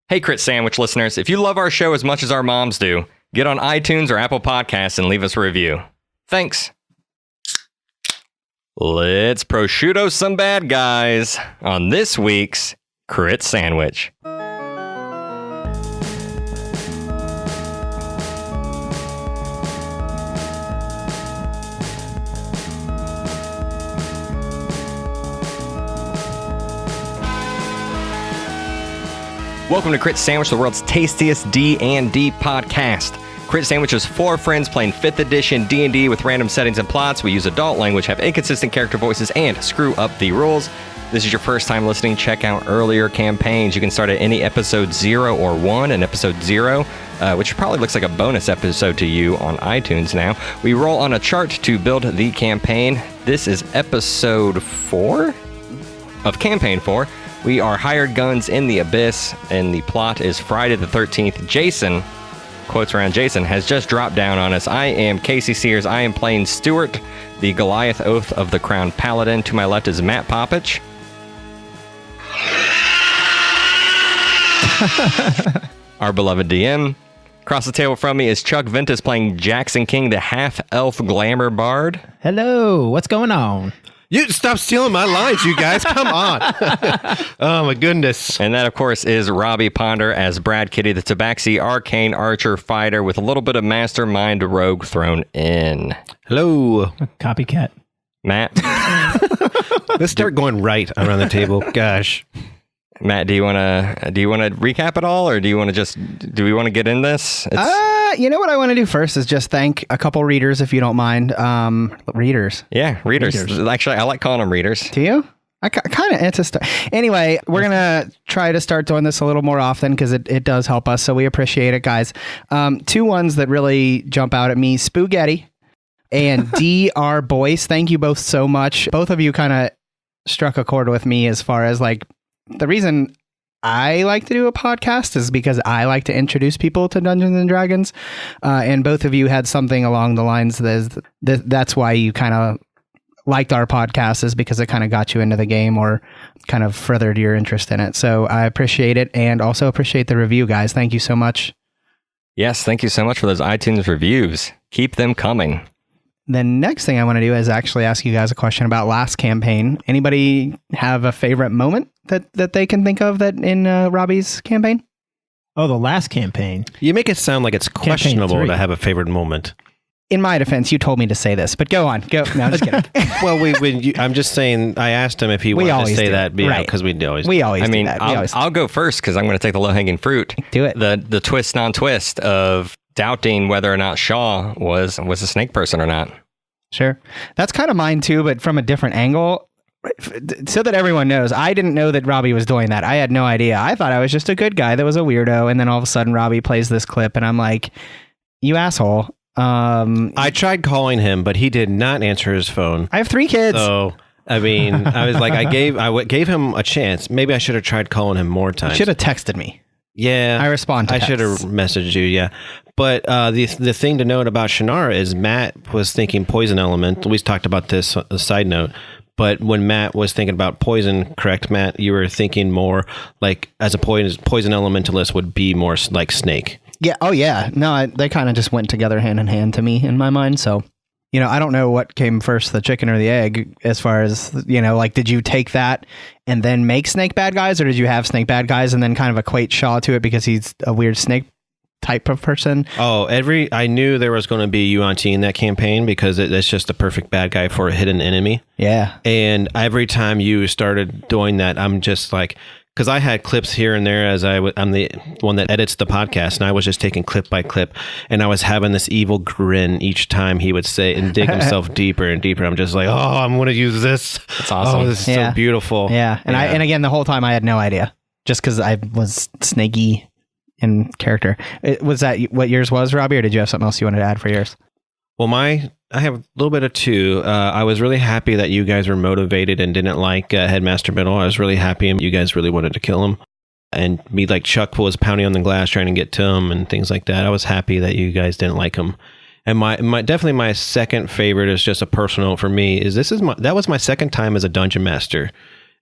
Hey, Crit Sandwich listeners, if you love our show as much as our moms do, get on iTunes or Apple Podcasts and leave us a review. Thanks. Let's prosciutto some bad guys on this week's Crit Sandwich. Welcome to Crit Sandwich, the world's tastiest D&D podcast. Crit Sandwich is 4 friends playing 5th edition D&D with random settings and plots. We use adult language, have inconsistent character voices, and screw up the rules. If this is your first time listening, check out earlier campaigns. You can start at any episode 0 or 1, and episode 0, which probably looks like a bonus episode to you on iTunes now. We roll on a chart to build the campaign. This is episode 4 of campaign 4. We are hired guns in the abyss, and the plot is Friday the 13th. Jason, quotes around Jason, has just dropped down on us. I am Casey Sears. I am playing Stewart, the Goliath Oath of the Crown Paladin. To my left is Matt Popich. Our beloved DM. Across the table from me is Chuck Ventus playing Jackson King, the half-elf glamour bard. Hello, what's going on? You stop stealing my lines, you guys. Come on. Oh, my goodness. And that, of course, is Robbie Ponder as Brad Kitty, the Tabaxi arcane archer fighter with a little bit of Mastermind rogue thrown in. Hello. Copycat. Matt. Let's start going right around the table. Gosh. Matt, do you want to recap it all, or do we want to get in this? You know what I want to do first is just thank a couple readers, if you don't mind. Readers. Yeah, readers. Actually, I like calling them readers. Do you? I kind of anticipate. Anyway, we're going to try to start doing this a little more often because it does help us. So we appreciate it, guys. 2 ones that really jump out at me, Spoogetti and DR Boyce. Thank you both so much. Both of you kind of struck a chord with me as far as like the reason I like to do a podcast is because I like to introduce people to Dungeons and Dragons. And both of you had something along the lines that's why you kind of liked our podcast, is because it kind of got you into the game or kind of furthered your interest in it. So I appreciate it, and also appreciate the review, guys. Thank you so much. Yes, thank you so much for those iTunes reviews. Keep them coming. The next thing I want to do is actually ask you guys a question about last campaign. Anybody have a favorite moment that they can think of that in Robbie's campaign? Oh, the last campaign. You make it sound like it's questionable to have a favorite moment. In my defense, you told me to say this, but go on. Go. No, I'm just kidding. Well, I'm just saying, I asked him if he wanted to say that, because we always do that. I'll go first because I'm going to take the low-hanging fruit. Do it. The twist, non-twist of doubting whether or not Shaw was a snake person or not. Sure. That's kind of mine too, but from a different angle. So that everyone knows, I didn't know that Robbie was doing that. I had no idea. I thought I was just a good guy that was a weirdo, and then all of a sudden Robbie plays this clip, and I'm like, you asshole. I tried calling him, but he did not answer his phone. I have 3 kids. So, I mean, I was like, I gave him a chance. Maybe I should have tried calling him more times. You should have texted me. Yeah. I respond to I should have messaged you, yeah. But the thing to note about Shannara is Matt was thinking poison element. We talked about this, a side note. But when Matt was thinking about poison, correct, Matt? You were thinking more like as a poison elementalist would be more like snake. Yeah. Oh, yeah. No, they kind of just went together hand in hand to me in my mind. So, I don't know what came first, the chicken or the egg, as far as, like, did you take that and then make snake bad guys, or did you have snake bad guys and then kind of equate Shaw to it because he's a weird snake type of person? Oh, I knew there was going to be Yuan-Ti in that campaign because it's just the perfect bad guy for a hidden enemy. Yeah. And every time you started doing that, I'm just like, because I had clips here and there as I'm the one that edits the podcast, and I was just taking clip by clip, and I was having this evil grin each time he would say and dig himself deeper and deeper. I'm just like, oh, I'm going to use this. That's awesome. Oh, this is so beautiful. Yeah. And again, the whole time I had no idea, just because I was snaky in character. Was that what yours was, Robbie, or did you have something else you wanted to add for yours? Well, I have a little bit of 2. I was really happy that you guys were motivated and didn't like Headmaster Biddle. I was really happy you guys really wanted to kill him. And me, like Chuck was pounding on the glass trying to get to him and things like that. I was happy that you guys didn't like him. And definitely my second favorite is just a personal for me. That was my second time as a dungeon master.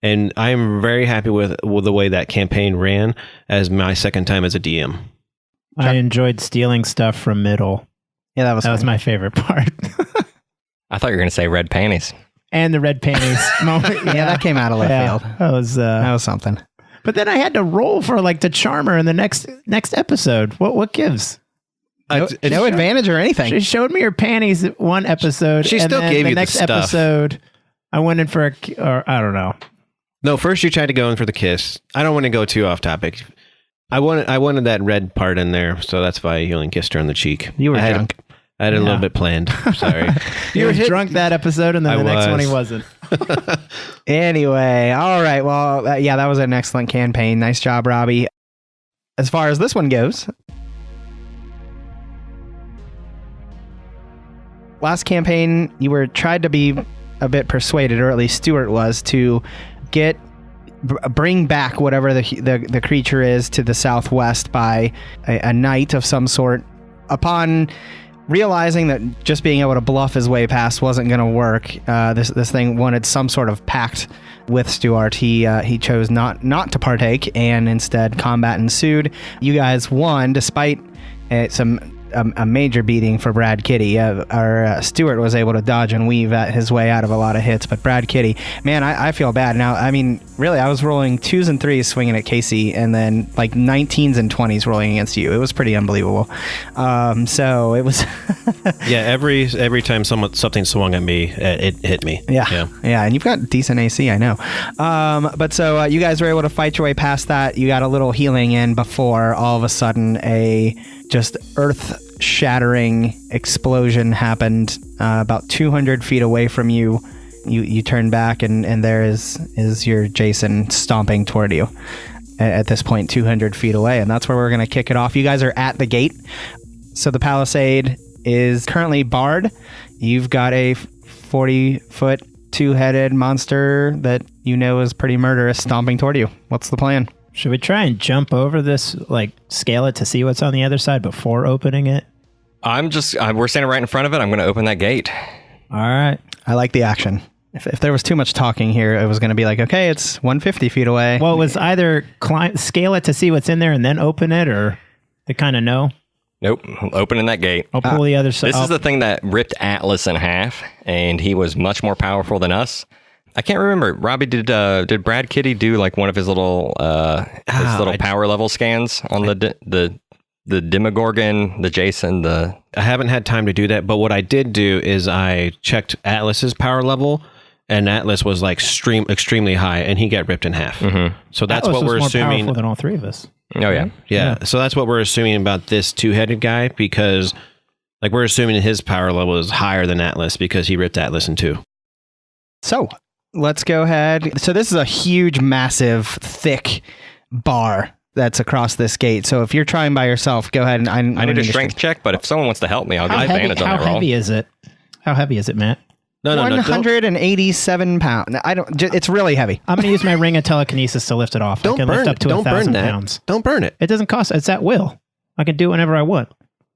And I'm very happy with the way that campaign ran as my second time as a DM. I enjoyed stealing stuff from middle. Yeah, that was my favorite part. I thought you were going to say red panties. And the red panties moment. Yeah, that came out of left field. That was something. But then I had to roll for like the charmer in the next episode. What gives? No advantage or anything. She showed me her panties one episode. She and still then gave the you the next stuff. episode. I went in for or I don't know. No, first you tried to go in for the kiss. I don't want to go too off topic. I wanted that red part in there, so that's why you only kissed her on the cheek. You were drunk. I had a little bit planned. Sorry. You were drunk that episode, and then the next one he wasn't. Anyway, all right. Well, that was an excellent campaign. Nice job, Robbie. As far as this one goes, last campaign, you were tried to be a bit persuaded, or at least Stewart was, to bring back whatever the creature is to the southwest by a knight of some sort. Upon realizing that just being able to bluff his way past wasn't going to work, this thing wanted some sort of pact with Stewart. He chose not to partake, and instead combat ensued. You guys won despite a major beating for Brad Kitty. Our Stewart was able to dodge and weave his way out of a lot of hits, but Brad Kitty, man, I feel bad. Now, I mean, really, I was rolling 2s and 3s swinging at Casey, and then like 19s and 20s rolling against you. It was pretty unbelievable. So it was... Yeah, every time something swung at me, it hit me. Yeah, and you've got decent AC, I know. But so you guys were able to fight your way past that. You got a little healing in before all of a sudden a just earth-shattering explosion happened about 200 feet away from you. You turn back, and there is your Jason stomping toward you at this point, 200 feet away. And that's where we're going to kick it off. You guys are at the gate. So the palisade is currently barred. You've got a 40-foot, two-headed monster that you know is pretty murderous stomping toward you. What's the plan? Should we try and jump over this, like scale it to see what's on the other side before opening it? We're standing right in front of it. I'm going to open that gate. All right. I like the action. If there was too much talking here, it was going to be like, okay, it's 150 feet away. Well, it was either scale it to see what's in there and then open it, or they kind of know. Nope. Opening that gate. I'll pull the other side. This is the thing that ripped Atlas in half, and he was much more powerful than us. I can't remember. Robbie, did Brad Kitty do like one of his little power level scans on the Demogorgon, the Jason, I haven't had time to do that, but what I did do is I checked Atlas's power level, and Atlas was like extremely high, and he got ripped in half. Mm-hmm. So that's Atlas what we're was more assuming. Powerful than all three of us. Oh yeah. Yeah. So that's what we're assuming about this two-headed guy, because like we're assuming his power level is higher than Atlas because he ripped Atlas in two. So let's go ahead. So this is a huge, massive, thick bar that's across this gate. So if you're trying by yourself, go ahead and I need a strength check, but if someone wants to help me, I'll get advantage on that roll. How heavy is it? How heavy is it, Matt? No, 187 pounds. It's really heavy. I'm going to use my ring of telekinesis to lift it off. I can lift up to 1,000 pounds. Don't burn it. It doesn't cost. It's at will. I can do it whenever I want.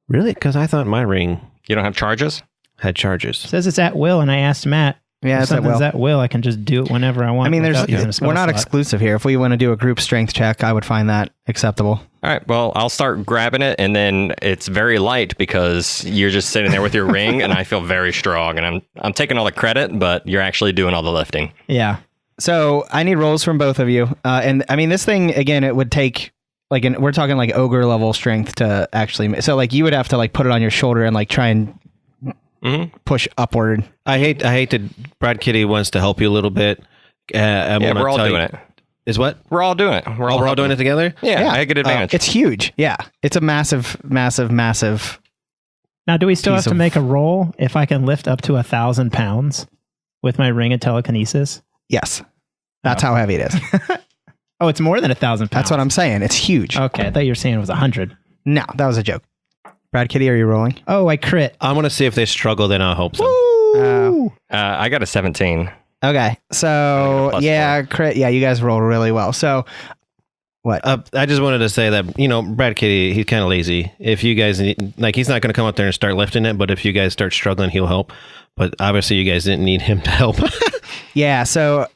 Really? Because I thought my ring You don't have charges? had charges. It says it's at will, and I asked Matt. Yeah, if it's at something's will. at will, I can just do it whenever I want. I mean, without using a spell we're not slot. exclusive here. If we want to do a group strength check, I would find that acceptable. All right, well, I'll start grabbing it, and then it's very light because you're just sitting there with your ring, and I feel very strong, and I'm taking all the credit, but you're actually doing all the lifting. Yeah. So I need rolls from both of you. And I mean, this thing, again, it would take, we're talking like ogre level strength to actually, so like you would have to like put it on your shoulder and like try and push upward. I hate that Brad Kitty wants to help you a little bit. We're all doing it. Is what? We're all doing it. We're We're all doing it together? Yeah, I get advantage. It's huge. Yeah. It's a massive. Now, do we still have piece to of- make a roll if I can lift up to 1,000 pounds with my ring of telekinesis? Yes. That's how heavy it is. Oh, it's more than 1,000 pounds. That's what I'm saying. It's huge. Okay, I thought you were saying it was 100. No, that was a joke. Brad Kitty, are you rolling? Oh, I crit. I'm going to see if they struggle, then I'll help them. I got a 17. Okay. So, Plus yeah, crit. Yeah, you guys rolled really well. So, What? I just wanted to say that, Brad Kitty, he's kind of lazy. If you guys need, he's not going to come up there and start lifting it, but if you guys start struggling, he'll help. But obviously you guys didn't need him to help. Yeah, so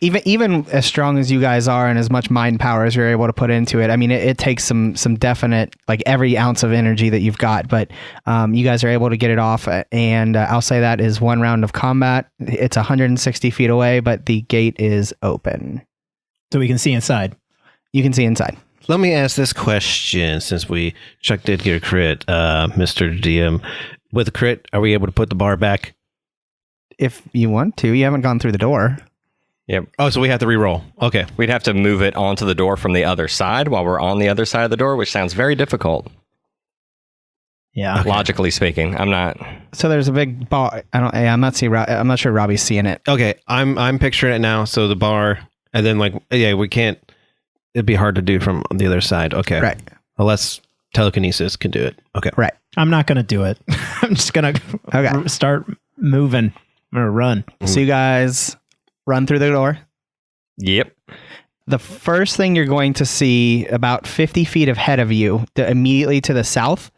even as strong as you guys are and as much mind power as you're able to put into it, I mean, it takes some definite, every ounce of energy that you've got, but you guys are able to get it off, and I'll say that is one round of combat. It's 160 feet away, but the gate is open. So we can see inside. You can see inside. Let me ask this question, since Chuck did get a crit, Mr. DM. With a crit, are we able to put the bar back? If you want to. You haven't gone through the door. Yep. Oh, so we have to re-roll. Okay. We'd have to move it onto the door from the other side while we're on the other side of the door, which sounds very difficult. Yeah. Okay. Logically speaking, I'm not. So there's a big bar. I'm not sure Robbie's seeing it. Okay, I'm picturing it now. So the bar, and then we can't. It'd be hard to do from the other side. Okay. Right. Unless telekinesis can do it. Okay. Right. I'm not going to do it. I'm just going to start moving. I'm going to run. So you guys run through the door. Yep. The first thing you're going to see about 50 feet ahead of you, immediately to the south,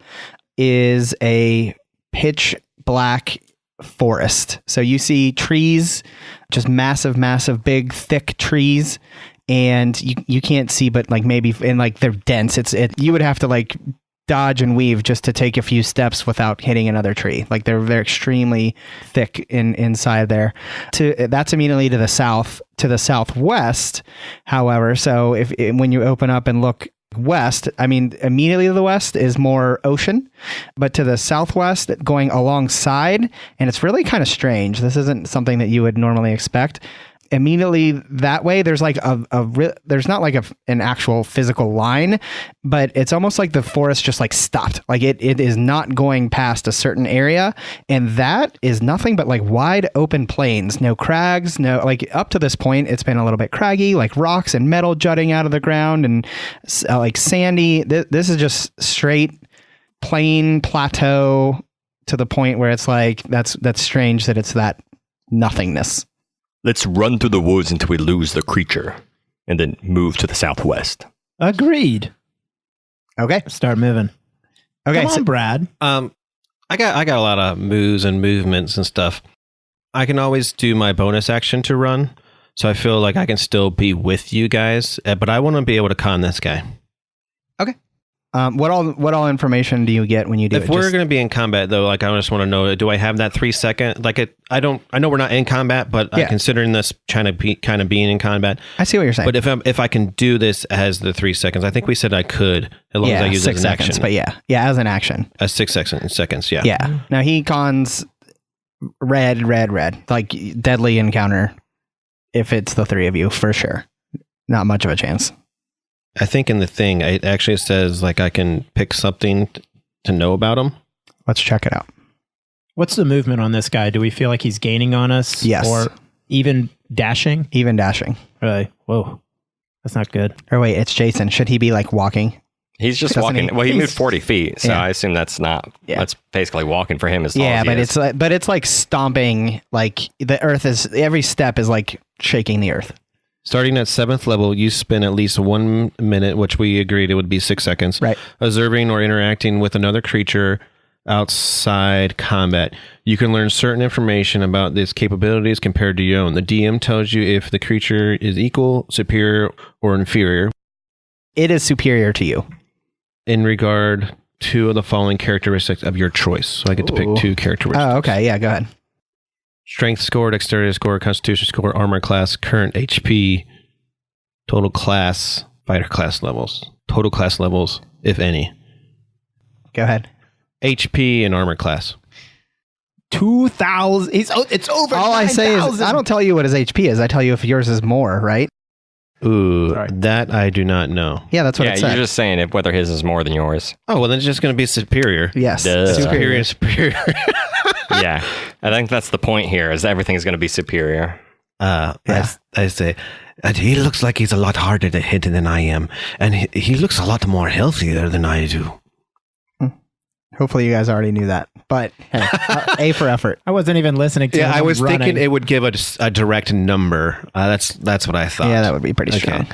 is a pitch black forest. So you see trees, just massive, big, thick trees. And you can't see, but maybe, and they're dense. You would have to dodge and weave just to take a few steps without hitting another tree. They're extremely thick inside there. That's immediately to the south. To the southwest, however, so when you open up and look west, I mean, immediately to the west is more ocean, but to the southwest, going alongside, and it's really kind of strange. This isn't something that you would normally expect. Immediately that way, there's there's not an actual physical line, but it's almost like the forest just stopped. It is not going past a certain area, and that is nothing but wide open plains, no crags, no up to this point it's been a little bit craggy, rocks and metal jutting out of the ground, and sandy. This is just straight plain plateau to the point where it's that's strange that it's that nothingness. Let's run through the woods until we lose the creature, and then move to the southwest. Agreed. Okay. Start moving. Okay. Come on, Brad. I got a lot of moves and movements and stuff. I can always do my bonus action to run, so I feel like I can still be with you guys, but I want to be able to con this guy. Okay. What all information do you get when you do it? If we're going to be in combat, though, I just want to know: do I have that 3 second? I know we're not in combat, but considering this kind of being in combat, I see what you're saying. But if I can do this as the 3 seconds, I think we said I could, as long as I use 6 it as an seconds. action. But as an action. 6 seconds. Yeah. Yeah. Now he cons red, deadly encounter. If it's the three of you, for sure, not much of a chance. I think in the thing, it actually says I can pick something to know about him. Let's check it out. What's the movement on this guy? Do we feel like he's gaining on us? Yes. Or even dashing? Even dashing. Really? Whoa. That's not good. Or wait, it's Jason. Should he be walking? He's just walking. He moved 40 feet, so I assume that's not. Yeah. That's basically walking for him as tall as he is. It's stomping. The earth is, every step is shaking the earth. Starting at 7th level, you spend at least 1 minute, which we agreed it would be 6 seconds, right, observing or interacting with another creature outside combat. You can learn certain information about its capabilities compared to your own. The DM tells you if the creature is equal, superior, or inferior. It is superior to you. In regard to the following characteristics of your choice. So I get to pick 2 characteristics. Oh, okay. Yeah, go ahead. Strength score, dexterity score, constitution score, armor class, current HP, total class, fighter class levels. Total class levels, if any. Go ahead. HP and armor class. 2,000. It's over. All 9, I say 000. Is, I don't tell you what his HP is. I tell you if yours is more, right? Ooh, sorry. That I do not know. Yeah, that's what it said. You're just saying whether his is more than yours. Oh, well, then it's just going to be superior. Yes. Superior. Yeah, I think that's the point here, is everything's going to be superior. I say, and he looks like he's a lot harder to hit than I am, and he looks a lot more healthier than I do. Hopefully you guys already knew that, but hey, A for effort. I wasn't even listening to him. I was thinking it would give a direct number. That's what I thought. Yeah, that would be pretty strong.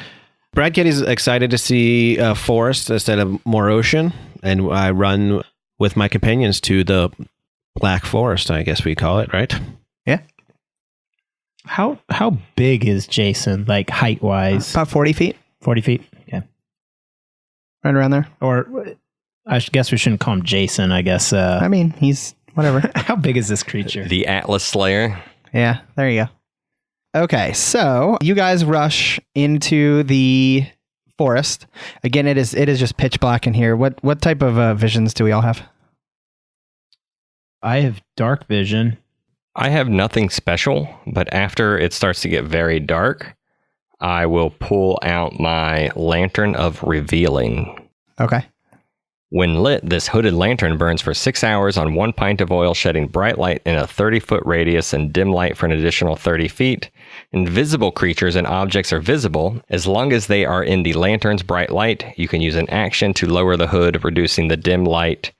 Brad Kitty's excited to see forest instead of more ocean, and I run with my companions to the Black Forest, I guess we call it, right? Yeah. How big is Jason, like height-wise? About 40 feet. 40 feet? Yeah. Right around there. Or I guess we shouldn't call him Jason, I guess. I mean, he's whatever. How big is this creature? The Atlas Slayer. Yeah, there you go. Okay, so you guys rush into the forest. Again, it is just pitch black in here. What type of visions do we all have? I have dark vision. I have nothing special, but after it starts to get very dark, I will pull out my Lantern of Revealing. Okay. When lit, this hooded lantern burns for 6 hours on 1 pint of oil, shedding bright light in a 30-foot radius and dim light for an additional 30 feet. Invisible creatures and objects are visible. As long as they are in the lantern's bright light, you can use an action to lower the hood, reducing the dim light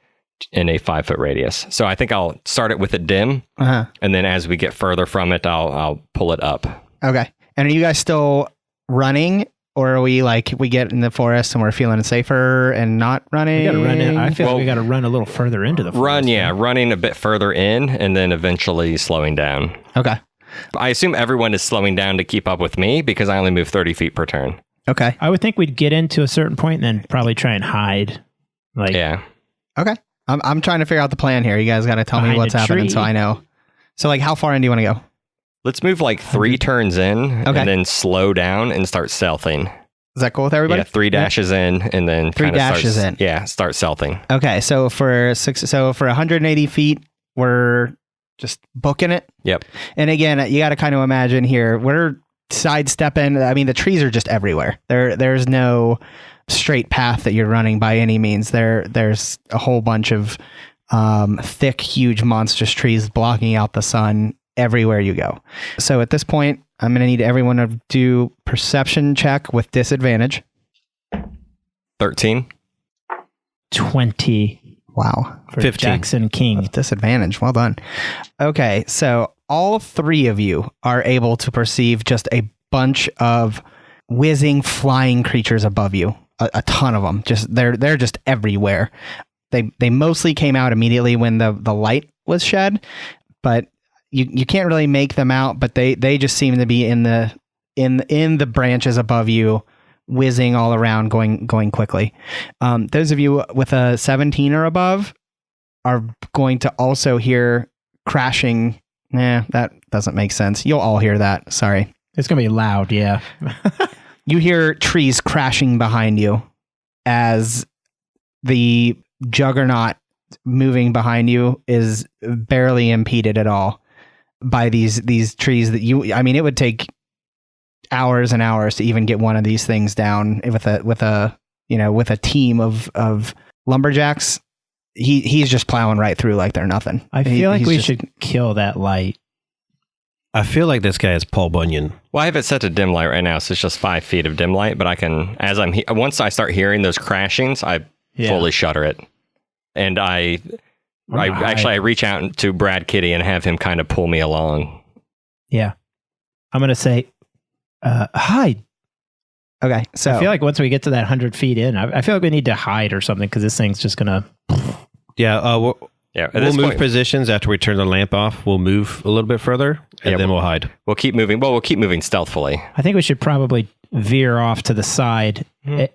in a 5-foot radius. So I think I'll start it with a dim, and then as we get further from it, I'll pull it up. Okay. And are you guys still running? Or are we we get in the forest and we're feeling safer and not running? We gotta run in. I feel like we got to run a little further into the forest. Running a bit further in and then eventually slowing down. Okay. I assume everyone is slowing down to keep up with me because I only move 30 feet per turn. Okay. I would think we'd get into a certain point and then probably try and hide. Yeah. Okay. I'm trying to figure out the plan here. You guys got to tell me what's happening so I know. So how far in do you want to go? Let's move 3 turns in and then slow down and start stealthing. Is that cool with everybody? Yeah, 3 dashes in and then 3 dashes in. Yeah, start stealthing. Okay, so for 180 feet, we're just booking it. Yep. And again, you got to kind of imagine here, we're sidestepping. I mean, the trees are just everywhere. There's no straight path that you're running by any means. There's a whole bunch of thick, huge, monstrous trees blocking out the sun everywhere you go. So at this point, I'm going to need everyone to do perception check with disadvantage. 13. 20. Wow. For 15. Jackson King. With disadvantage. Well done. Okay, so all 3 of you are able to perceive just a bunch of whizzing, flying creatures above you. A ton of them. They're just everywhere. They mostly came out immediately when the light was shed, but you can't really make them out, but they just seem to be in the branches above you, whizzing all around, going quickly. Those of you with a 17 or above are going to also hear crashing. That doesn't make sense. You'll all hear that. Sorry. It's going to be loud, yeah. You hear trees crashing behind you as the juggernaut moving behind you is barely impeded at all by these trees that it would take hours and hours to even get one of these things down with a team of lumberjacks. He's just plowing right through like they're nothing. I feel like we should kill that light. I feel like this guy is Paul Bunyan. Well, I have it set to dim light right now, so it's just 5 feet of dim light, but I can, once I start hearing those crashings, I fully shutter it. And I reach out to Brad Kitty and have him kind of pull me along. Yeah. I'm going to say, hide. Okay. So I feel like once we get to that 100 feet in, I feel like we need to hide or something because this thing's just going to... Yeah. We'll move positions after we turn the lamp off. We'll move a little bit further and then we'll hide. We'll keep moving. Well, we'll keep moving stealthily. I think we should probably veer off to the side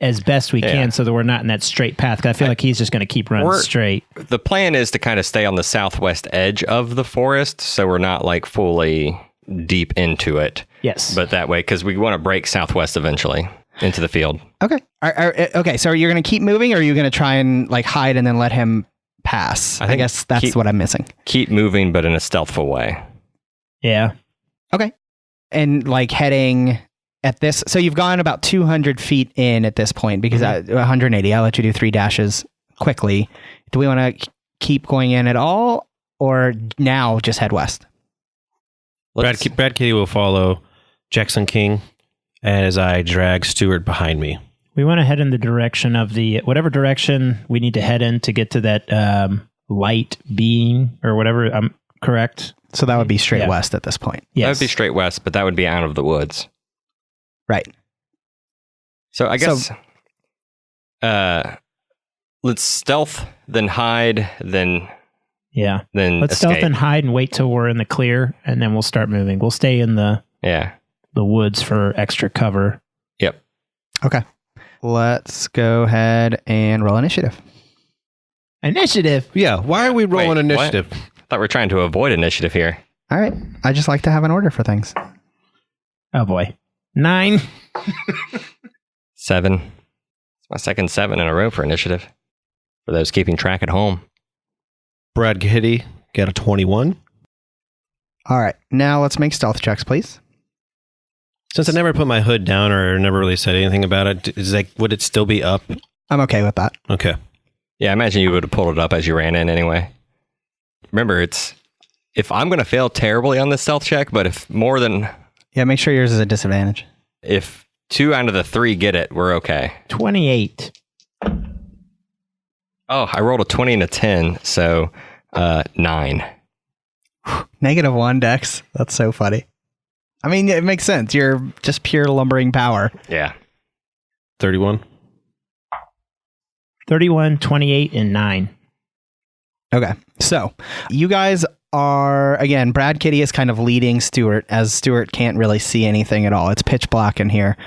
as best we can so that we're not in that straight path. Because I feel like he's just going to keep running straight. The plan is to kind of stay on the southwest edge of the forest, so we're not fully deep into it. Yes. But that way, because we want to break southwest eventually into the field. Okay. Okay. So you're going to keep moving, or are you going to try and hide and then let him pass? I guess that's what I'm missing. Keep moving, but in a stealthful way. Yeah. Okay. And heading at this, so you've gone about 200 feet in at this point because 180. I'll let you do 3 dashes quickly. Do we want to keep going in at all, or now just head west? Brad Kitty will follow Jackson King as I drag Stewart behind me. We want to head in the direction of whatever direction we need to head in to get to that light being or whatever. I'm correct. So that would be straight west at this point. Yes. That would be straight west, but that would be out of the woods. Right. So I guess let's stealth, then hide, then Let's escape. stealth and hide and wait till we're in the clear, and then we'll start moving. We'll stay in the woods for extra cover. Yep. Okay. Let's go ahead and roll initiative. Initiative. Yeah. Why are we rolling initiative? What? I thought we were trying to avoid initiative here. All right. I just like to have an order for things. Oh boy. 9. 7. It's my second 7 in a row for initiative. For those keeping track at home. Brad Kitty got a 21. All right. Now let's make stealth checks, please. Since I never put my hood down or never really said anything about it, would it still be up? I'm okay with that. Okay. Yeah, I imagine you would have pulled it up as you ran in anyway. Remember, if I'm going to fail terribly on this stealth check, but if more than... Yeah, make sure yours is a disadvantage. If 2 out of the 3 get it, we're okay. 28. Oh, I rolled a 20 and a 10, so 9. -1 Dex. That's so funny. I mean, it makes sense. You're just pure lumbering power. Yeah. 31. 31, 28, and 9. Okay. So you guys are, again, Brad Kitty is kind of leading Stewart, as Stewart can't really see anything at all. It's pitch black in here.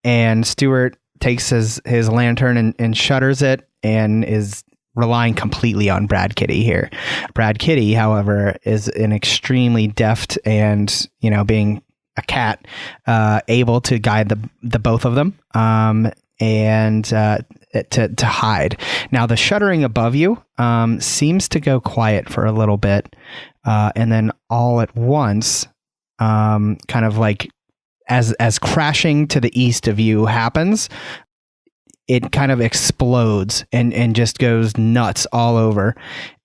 And Stewart takes his lantern and shutters it and is relying completely on Brad Kitty here. Brad Kitty, however, is an extremely deft and, being a cat, able to guide the both of them and to hide. Now, the shuttering above you seems to go quiet for a little bit, and then all at once, kind of like as crashing to the east of you happens, it kind of explodes and just goes nuts all over.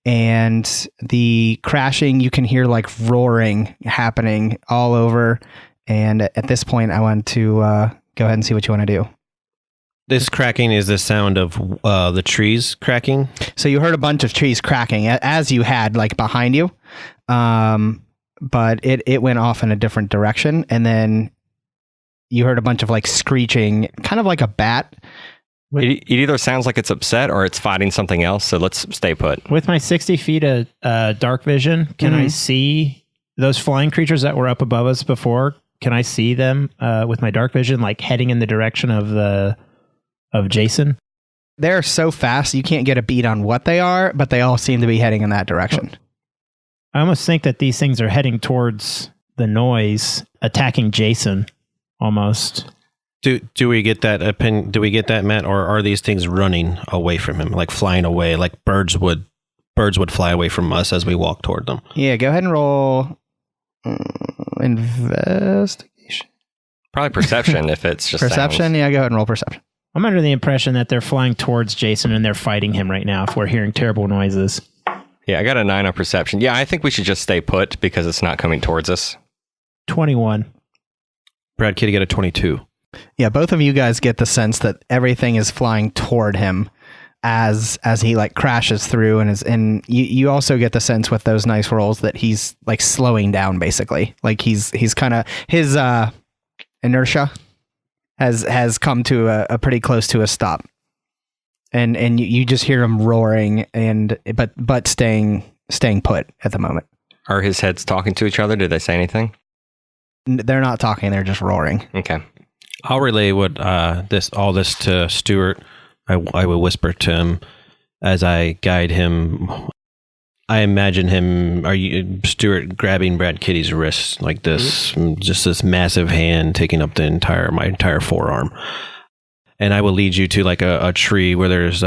And the crashing, you can hear like roaring happening all over. And at this point, I want to go ahead and see what you want to do. This cracking is the sound of the trees cracking. So you heard a bunch of trees cracking as you had like behind you. But it went off in a different direction. And then you heard a bunch of like screeching, kind of like a bat. It either sounds like it's upset or it's fighting something else, so let's stay put. With my 60 feet of dark vision, can I see those flying creatures that were up above us before? Can I see them with my dark vision, like heading in the direction of Jason? They're so fast, you can't get a beat on what they are, but they all seem to be heading in that direction. I almost think that these things are heading towards the noise, attacking Jason, almost. Do we get that opinion? Do we get that, Matt? Or are these things running away from him, like flying away, like birds would fly away from us as we walk toward them? Yeah, go ahead and roll investigation. Probably perception if it's just perception. sounds. Yeah, go ahead and roll perception. I'm under the impression that they're flying towards Jason and they're fighting him right now if we're hearing terrible noises. Yeah, I got a 9 on perception. Yeah, I think we should just stay put because it's not coming towards us. 21. Brad Kitty got a 22. Yeah, both of you guys get the sense that everything is flying toward him as he like crashes through, and you also get the sense with those nice rolls that he's like slowing down basically. Like he's kind of his inertia has come to a pretty close to a stop. And you just hear him roaring but staying put at the moment. Are his heads talking to each other? Did they say anything? They're not talking, they're just roaring. Okay. I'll relay what all this to Stewart. I will whisper to him as I guide him. I imagine Stewart grabbing Brad Kitty's wrist like this, just this massive hand taking up my entire forearm. And I will lead you to like a tree where there's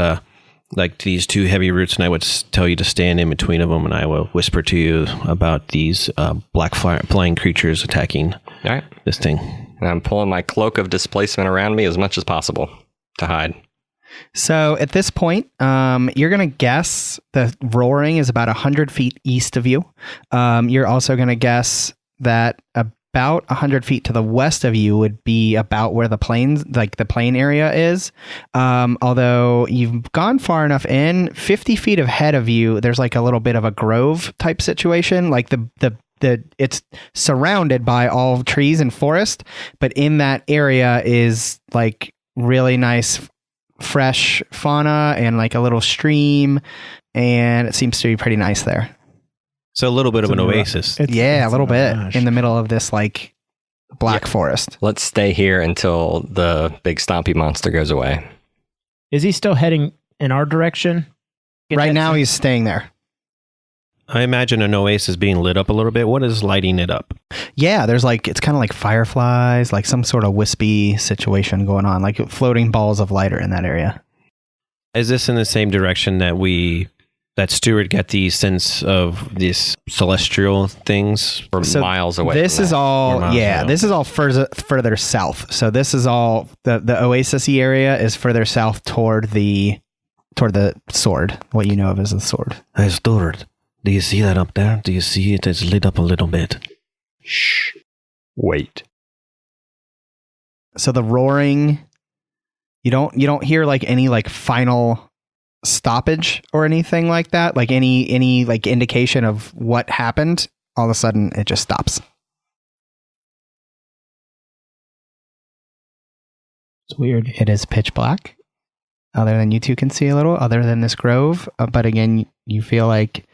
like these 2 heavy roots, and I would tell you to stand in between of them, and I will whisper to you about these black flying creatures attacking this thing. And I'm pulling my cloak of displacement around me as much as possible to hide. So at this point, you're going to guess the roaring is about 100 feet east of you. You're also going to guess that about 100 feet to the west of you would be about where the plain area is. Although you've gone far enough in, 50 feet ahead of you, there's like a little bit of a grove type situation. Like it's surrounded by all trees and forest, but in that area is like really nice, fresh fauna and like a little stream, and it seems to be pretty nice there. So a little bit of an oasis. A little bit in the middle of this like black forest. Let's stay here until the big stompy monster goes away. Is he still heading in our direction? Right now, he's staying there. I imagine an oasis being lit up a little bit. What is lighting it up? Yeah, there's like, it's kind of like fireflies, like some sort of wispy situation going on, like floating balls of light are in that area. Is this in the same direction that Stewart got the sense of these celestial things? We're miles away. This is all, this is all further south. So this is all, the oasis-y area is further south toward the sword, what you know of as the sword. Hey, Stewart, do you see that up there? Do you see it? It's lit up a little bit. Shh. Wait. So the roaring, you don't hear like any like final stoppage or anything like that, like any like indication of what happened. All of a sudden it just stops. It's weird. It is pitch black, other than you two can see a little, other than this grove, but again, you feel like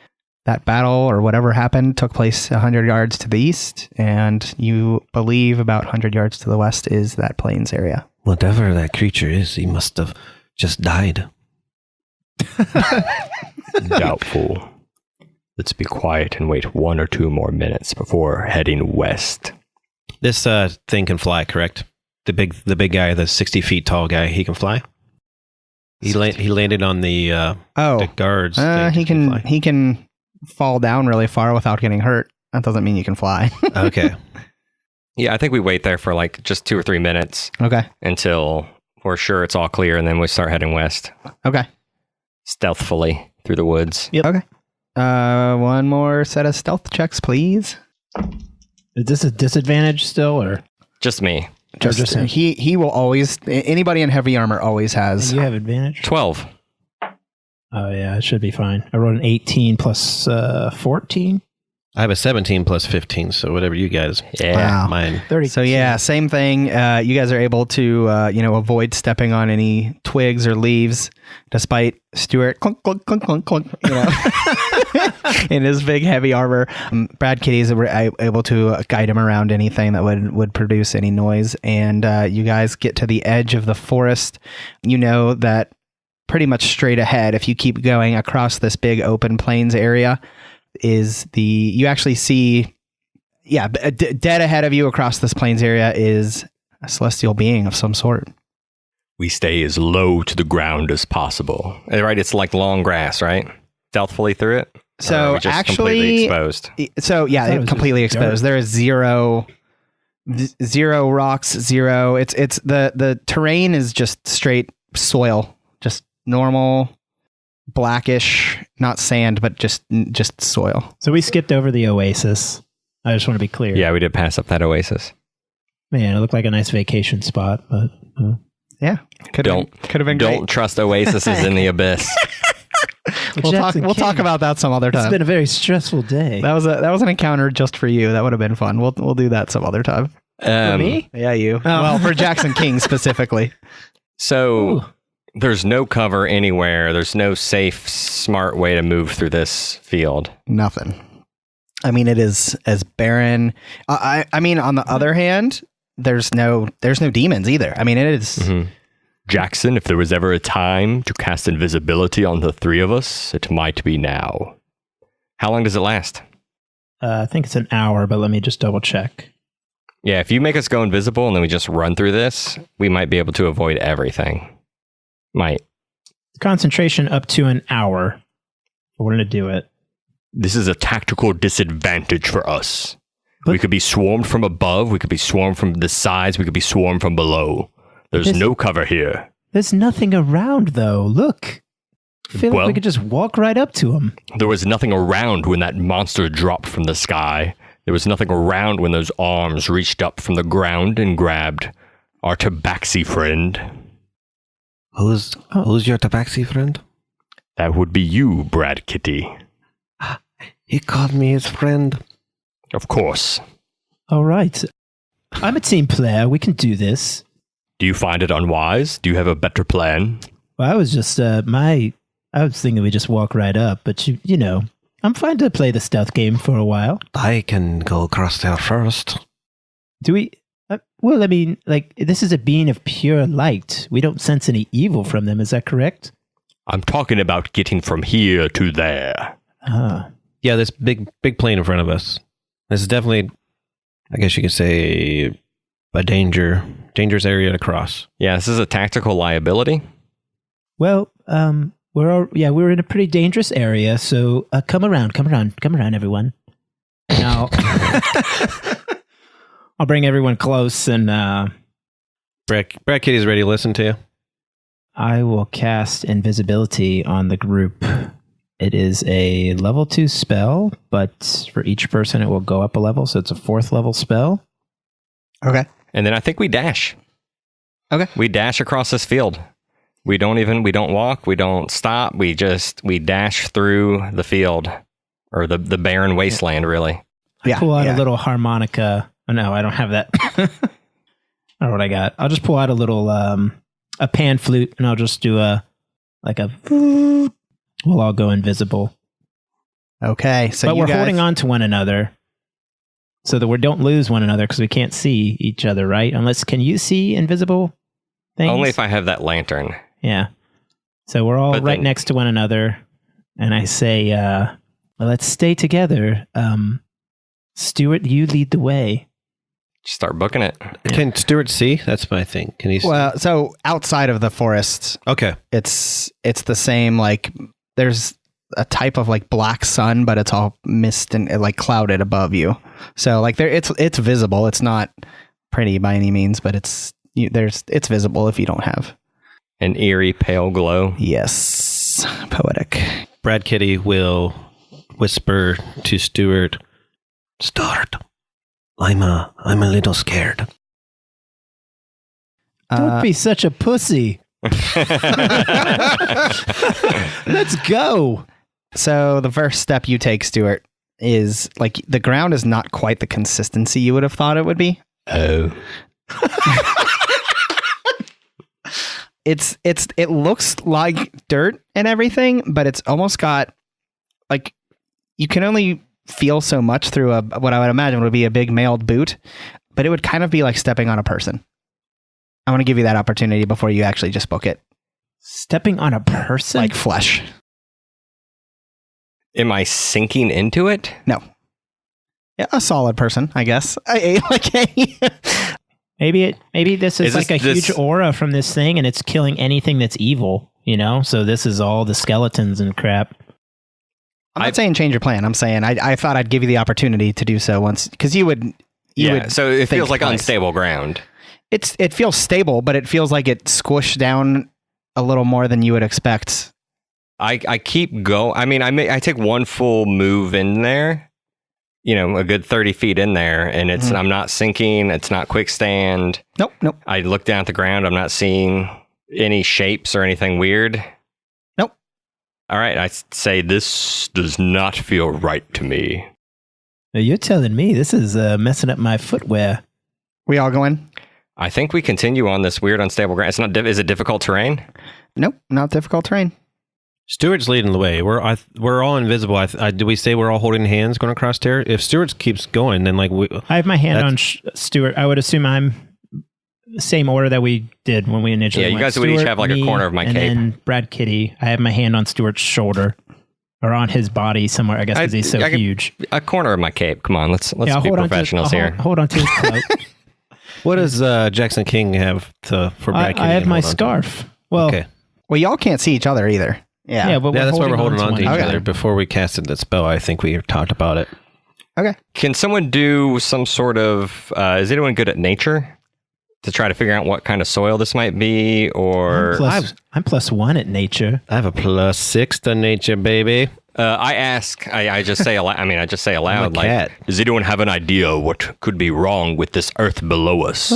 that battle or whatever happened took place 100 yards to the east, and you believe about 100 yards to the west is that plains area. Whatever that creature is, he must have just died. Doubtful. Let's be quiet and wait 1 or 2 more minutes before heading west. This thing can fly, correct? The big guy, the 60 feet tall guy, he can fly? He landed on the guards. He can fall down really far without getting hurt. That doesn't mean you can fly. Okay. Yeah, I think we wait there for like just 2 or 3 minutes. Okay. Until we're sure it's all clear, and then we start heading west. Okay. Stealthfully through the woods. Yep. Okay. One more set of stealth checks, please. Is this a disadvantage still, or just me? Just he will always. Anybody in heavy armor always has. You have advantage. 12. Oh yeah, it should be fine. I rolled an 18 plus 14. I have a 17 plus 15, so whatever you guys. Yeah. Wow. Mine. 30. So yeah, same thing. You guys are able to avoid stepping on any twigs or leaves, despite Stewart clunk clunk clunk clunk clunk, in his big heavy armor. Brad Kitties were able to guide him around anything that would produce any noise, and you guys get to the edge of the forest. You know that pretty much straight ahead, if you keep going across this big open plains area, you actually see, dead ahead of you across this plains area is a celestial being of some sort. We stay as low to the ground as possible. Right? It's like long grass, right? Stealthily through it? So just actually, completely exposed. So yeah, completely exposed. There is zero rocks, zero. It's the terrain is just straight soil, just normal blackish, not sand, but just soil. So we skipped over the oasis. I just want to be clear. Yeah, we did pass up that oasis. Man, it looked like a nice vacation spot, but yeah, could have been great. Don't trust oases in the abyss. We'll talk about that some other time. It's been a very stressful day. That was an encounter just for you. That would have been fun. We'll do that some other time. For me? Yeah, you. Oh. Well, for Jackson King specifically. So there's no cover anywhere. There's no safe, smart way to move through this field. Nothing. I mean, it is as barren. I mean, on the other hand, there's no demons either. I mean, it is. Mm-hmm. Jackson, if there was ever a time to cast invisibility on the 3 of us, it might be now. How long does it last? I think it's an hour, but let me just double check. Yeah, if you make us go invisible and then we just run through this, we might be able to avoid everything. Might. Concentration up to an hour. We're going to do it. This is a tactical disadvantage for us. We could be swarmed from above. We could be swarmed from the sides. We could be swarmed from below. There's no cover here. There's nothing around, though. Look. I feel like we could just walk right up to him. There was nothing around when that monster dropped from the sky. There was nothing around when those arms reached up from the ground and grabbed our Tabaxi friend. Who's your Tabaxi friend? That would be you, Brad Kitty. He called me his friend. Of course. All right. I'm a team player. We can do this. Do you find it unwise? Do you have a better plan? Well, I was just I was thinking we just walk right up, but you know, I'm fine to play the stealth game for a while. I can go across there first. Do we? Well, I mean, like, this is a being of pure light. We don't sense any evil from them. Is that correct? I'm talking about getting from here to there. Yeah, this big plane in front of us. This is definitely, I guess you could say, a dangerous area to cross. Yeah, this is a tactical liability. Well, we're in a pretty dangerous area. So come around, everyone. Now, I'll bring everyone close, and Brad Kitty's ready to listen to you. I will cast invisibility on the group. It is a level 2 spell, but for each person, it will go up a level. So it's a 4th level spell. Okay. And then I think we dash. Okay. We dash across this field. We don't walk, we don't stop. We dash through the field, or the barren wasteland, really. Yeah. Pull out a little harmonica. Oh, no, I don't have that. I don't know what I got. I'll just pull out a little a pan flute, and I'll just do we'll all go invisible. Okay, so but we're holding on to one another so that we don't lose one another because we can't see each other, right? Can you see invisible things? Only if I have that lantern. Yeah. So we're all next to one another, and I say, well, let's stay together. Stewart, you lead the way. Start booking it. Can Stewart see? That's my thing. Can he see? Well, so outside of the forest, okay, it's the same. Like, there's a type of like black sun, but it's all mist and like clouded above you. So like it's visible. It's not pretty by any means, but it's visible if you don't have an eerie pale glow. Yes, poetic. Brad Kitty will whisper to Stewart, "Start. I'm a little scared." Don't be such a pussy. Let's go. So the first step you take, Stewart, is like the ground is not quite the consistency you would have thought it would be. Oh. It looks like dirt and everything, but it's almost got like, you can only feel so much through what I would imagine would be a big mailed boot, but it would kind of be like stepping on a person. I want to give you that opportunity before you actually just book it. Stepping on a person? Like flesh. Am I sinking into it? No. Yeah, a solid person, I guess. Maybe this is like a huge aura from this thing, and it's killing anything that's evil, you know? So this is all the skeletons and crap. I'm not saying change your plan. I'm saying I thought I'd give you the opportunity to do so once, because you would. So it feels like unstable ground. It feels stable, but it feels like it squished down a little more than you would expect. I keep going. I mean, I take one full move in there, you know, a good 30 feet in there, and I'm not sinking. It's not quick stand. Nope. I look down at the ground. I'm not seeing any shapes or anything weird. Nope. All right. I say this does not feel right to me. You're telling me this is messing up my footwear. We all go in? I think we continue on this weird unstable ground. It's not. Is it difficult terrain? Nope, not difficult terrain. Stewart's leading the way. We're all invisible. Do we say we're all holding hands going across there? If Stewart keeps going, then like I have my hand on Stewart. I would assume I'm same order that we did when we initially. Yeah, you guys would each have like a corner of my cape. And then Brad Kitty, I have my hand on Stewart's shoulder or on his body somewhere. I guess because he's so huge. A corner of my cape. Come on, let's be professionals here. Hold on to his cloak. What does Jackson King have for Brad Kitty? I have my scarf. Well, okay. Well, y'all can't see each other either. Yeah, but that's why we're holding on to each other. Okay. Before we casted that spell, I think we talked about it. Okay. Can someone do some sort of... is anyone good at nature? To try to figure out what kind of soil this might be, or... I'm +1 at nature. I have a +6 to nature, baby. I ask, I just say aloud, I just say aloud, like, cat. Does anyone have an idea what could be wrong with this earth below us?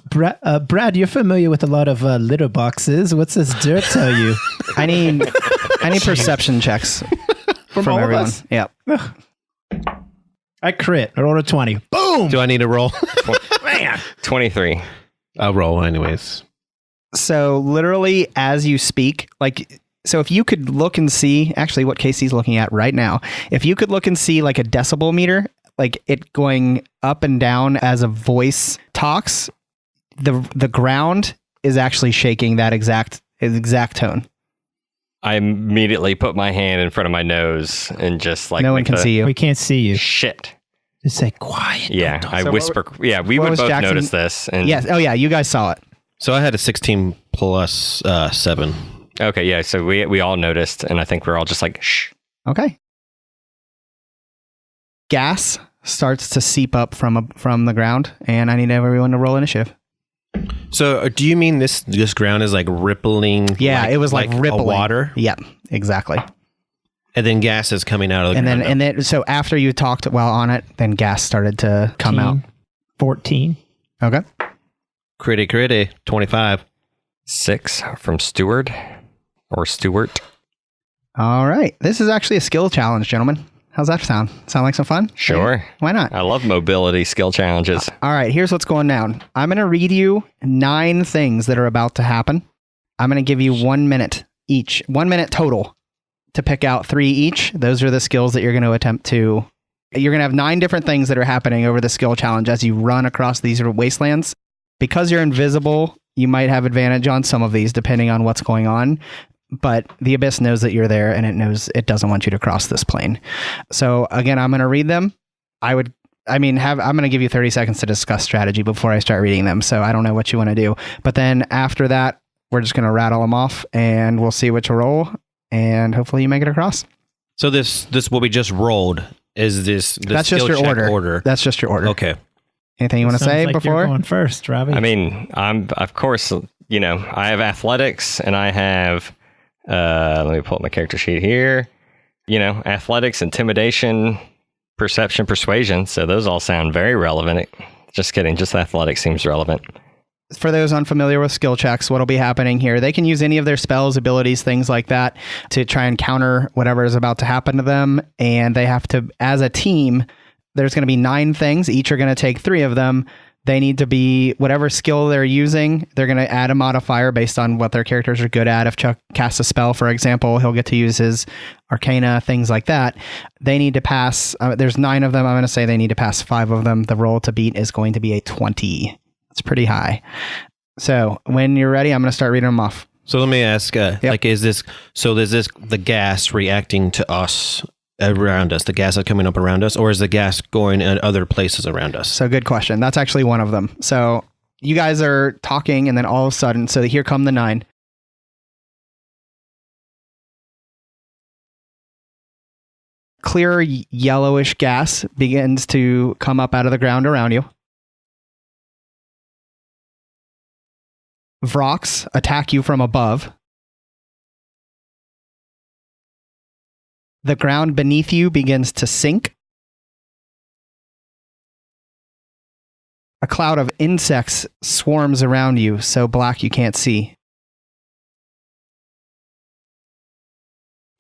Brad, you're familiar with a lot of litter boxes. What's this dirt tell you? I need perception checks from all of everyone. us? Yeah. I crit. I rolled a 20. Boom! Do I need to roll? Man. 23. I'll roll anyways. So literally as you speak, like, so if you could look and see actually what Casey's looking at right now, if you could look and see like a decibel meter, like it going up and down as a voice talks, the ground is actually shaking that exact tone. I immediately put my hand in front of my nose and just like... No one can see you. We can't see you. Shit. Just say quiet. Yeah, I whisper. We would both Jackson? notice this. And Yes. Oh yeah, you guys saw it. So I had a 16 plus 7. Okay, yeah, so we all noticed, and I think we're all just like, shh. Okay. Gas starts to seep up from the ground, and I need everyone to roll initiative. So do you mean this ground is like rippling? Yeah, it was like rippling. Water? Yep, exactly. And then gas is coming out of the ground. And then so after you talked while on it, then gas started to come out. 14. Okay. Critty, 25. 6 from Stewart. All right. This is actually a skill challenge, gentlemen. How's that sound? Sound like some fun? Sure. Yeah, why not? I love mobility skill challenges. All right. Here's what's going down. I'm going to read you 9 things that are about to happen. I'm going to give you 1 minute each, 1 minute total to pick out 3 each. Those are the skills that you're going to attempt to. You're going to have 9 different things that are happening over the skill challenge as you run across these wastelands. Because you're invisible, you might have advantage on some of these depending on what's going on. But the Abyss knows that you're there, and it knows it doesn't want you to cross this plane. So again, I'm going to read them. I'm going to give you 30 seconds to discuss strategy before I start reading them. So I don't know what you want to do. But then after that, we're just going to rattle them off, and we'll see what you roll, and hopefully you make it across. So this what we just rolled is this That's just your order. That's just your order. Okay. Anything you want to say like before? You're going first, Robbie. I mean, I'm, of course, I have athletics, and I have... let me pull up my character sheet here. Athletics, intimidation, perception, persuasion. So those all sound very relevant. Just kidding. Just athletics seems relevant. For those unfamiliar with skill checks, what'll be happening here, they can use any of their spells, abilities, things like that to try and counter whatever is about to happen to them. And they have to, as a team, there's going to be 9 things. Each are going to take 3 of them. They need to be, whatever skill they're using, they're going to add a modifier based on what their characters are good at. If Chuck casts a spell, for example, he'll get to use his Arcana, things like that. They need to pass, there's 9 of them. I'm going to say they need to pass 5 of them. The roll to beat is going to be a 20. It's pretty high. So when you're ready, I'm going to start reading them off. So let me ask, is this the gas reacting to us around us, the gas that's coming up around us, or is the gas going in other places around us? So good question. That's actually one of them. So you guys are talking, and then all of a sudden, so here come the 9. Clear yellowish gas begins to come up out of the ground around you. Vrox attack you from above. The ground beneath you begins to sink. A cloud of insects swarms around you, so black you can't see.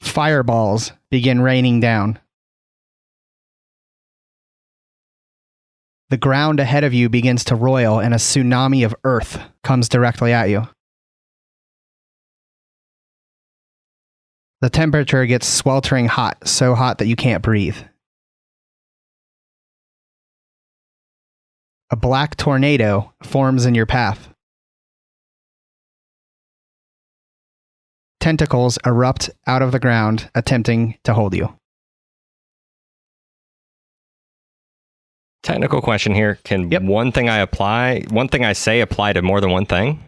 Fireballs begin raining down. The ground ahead of you begins to roil, and a tsunami of earth comes directly at you. The temperature gets sweltering hot, so hot that you can't breathe. A black tornado forms in your path. Tentacles erupt out of the ground, attempting to hold you. Technical question here. Can one thing I say apply to more than one thing?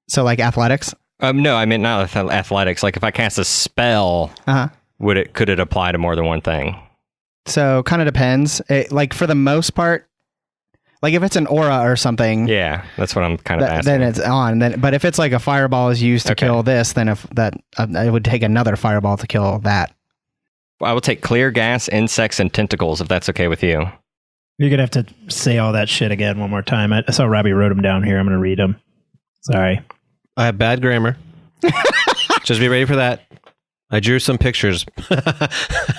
So like athletics? No, I meant not athletics. Like if I cast a spell, could it apply to more than one thing? So kind of depends. Like for the most part, like if it's an aura or something. Yeah, that's what I'm kind of asking. Then it's on. But if it's like a fireball is used to kill this, then if that it would take another fireball to kill that. Well, I will take clear gas, insects, and tentacles if that's okay with you. You're going to have to say all that shit again one more time. I saw Robbie wrote them down here. I'm going to read them. Sorry. I have bad grammar. Just be ready for that. I drew some pictures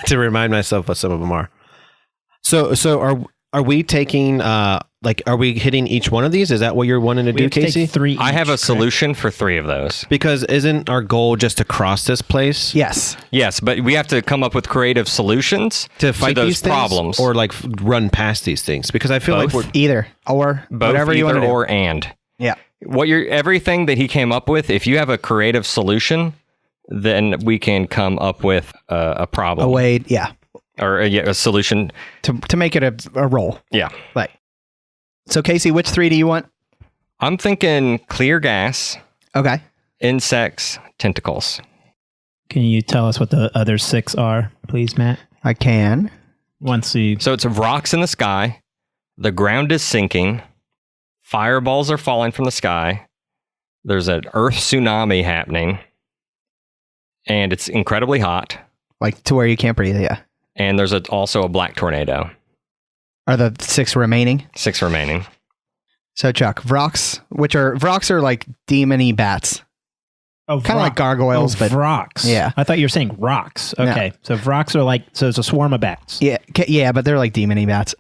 to remind myself what some of them are. So are we taking Like, are we hitting each one of these? Is that what you're wanting to We do, have to take Casey? 3 I have a each, correct? solution for 3 of those. Because isn't our goal just to cross this place Yes. Yes, but we have to come up with creative solutions to fight those these things, problems, or like run past these things? Because I feel like Both. we're Either or both whatever you want either to do. or and. Yeah. Everything that he came up with. If you have a creative solution, then we can come up with a problem A way, yeah, or a solution. to make it a roll. Yeah, Like, so Casey, which 3 do you want? I'm thinking clear gas, Okay. insects, tentacles. Can you tell us what the other 6 are, please, Matt? I can. Once you... So it's rocks in the sky. The ground is sinking. Fireballs are falling from the sky. There's an earth tsunami happening. And it's incredibly hot. Like to where you can't breathe, yeah. And there's also a black tornado. Are the 6 remaining? 6 remaining. So Chuck, Vrox, Vrox are like demon-y bats. Oh, Kind of like gargoyles, but Vrox. Yeah. I thought you were saying rocks. Okay. So Vrox are like, so it's a swarm of bats. yeah, but they're like demon-y bats.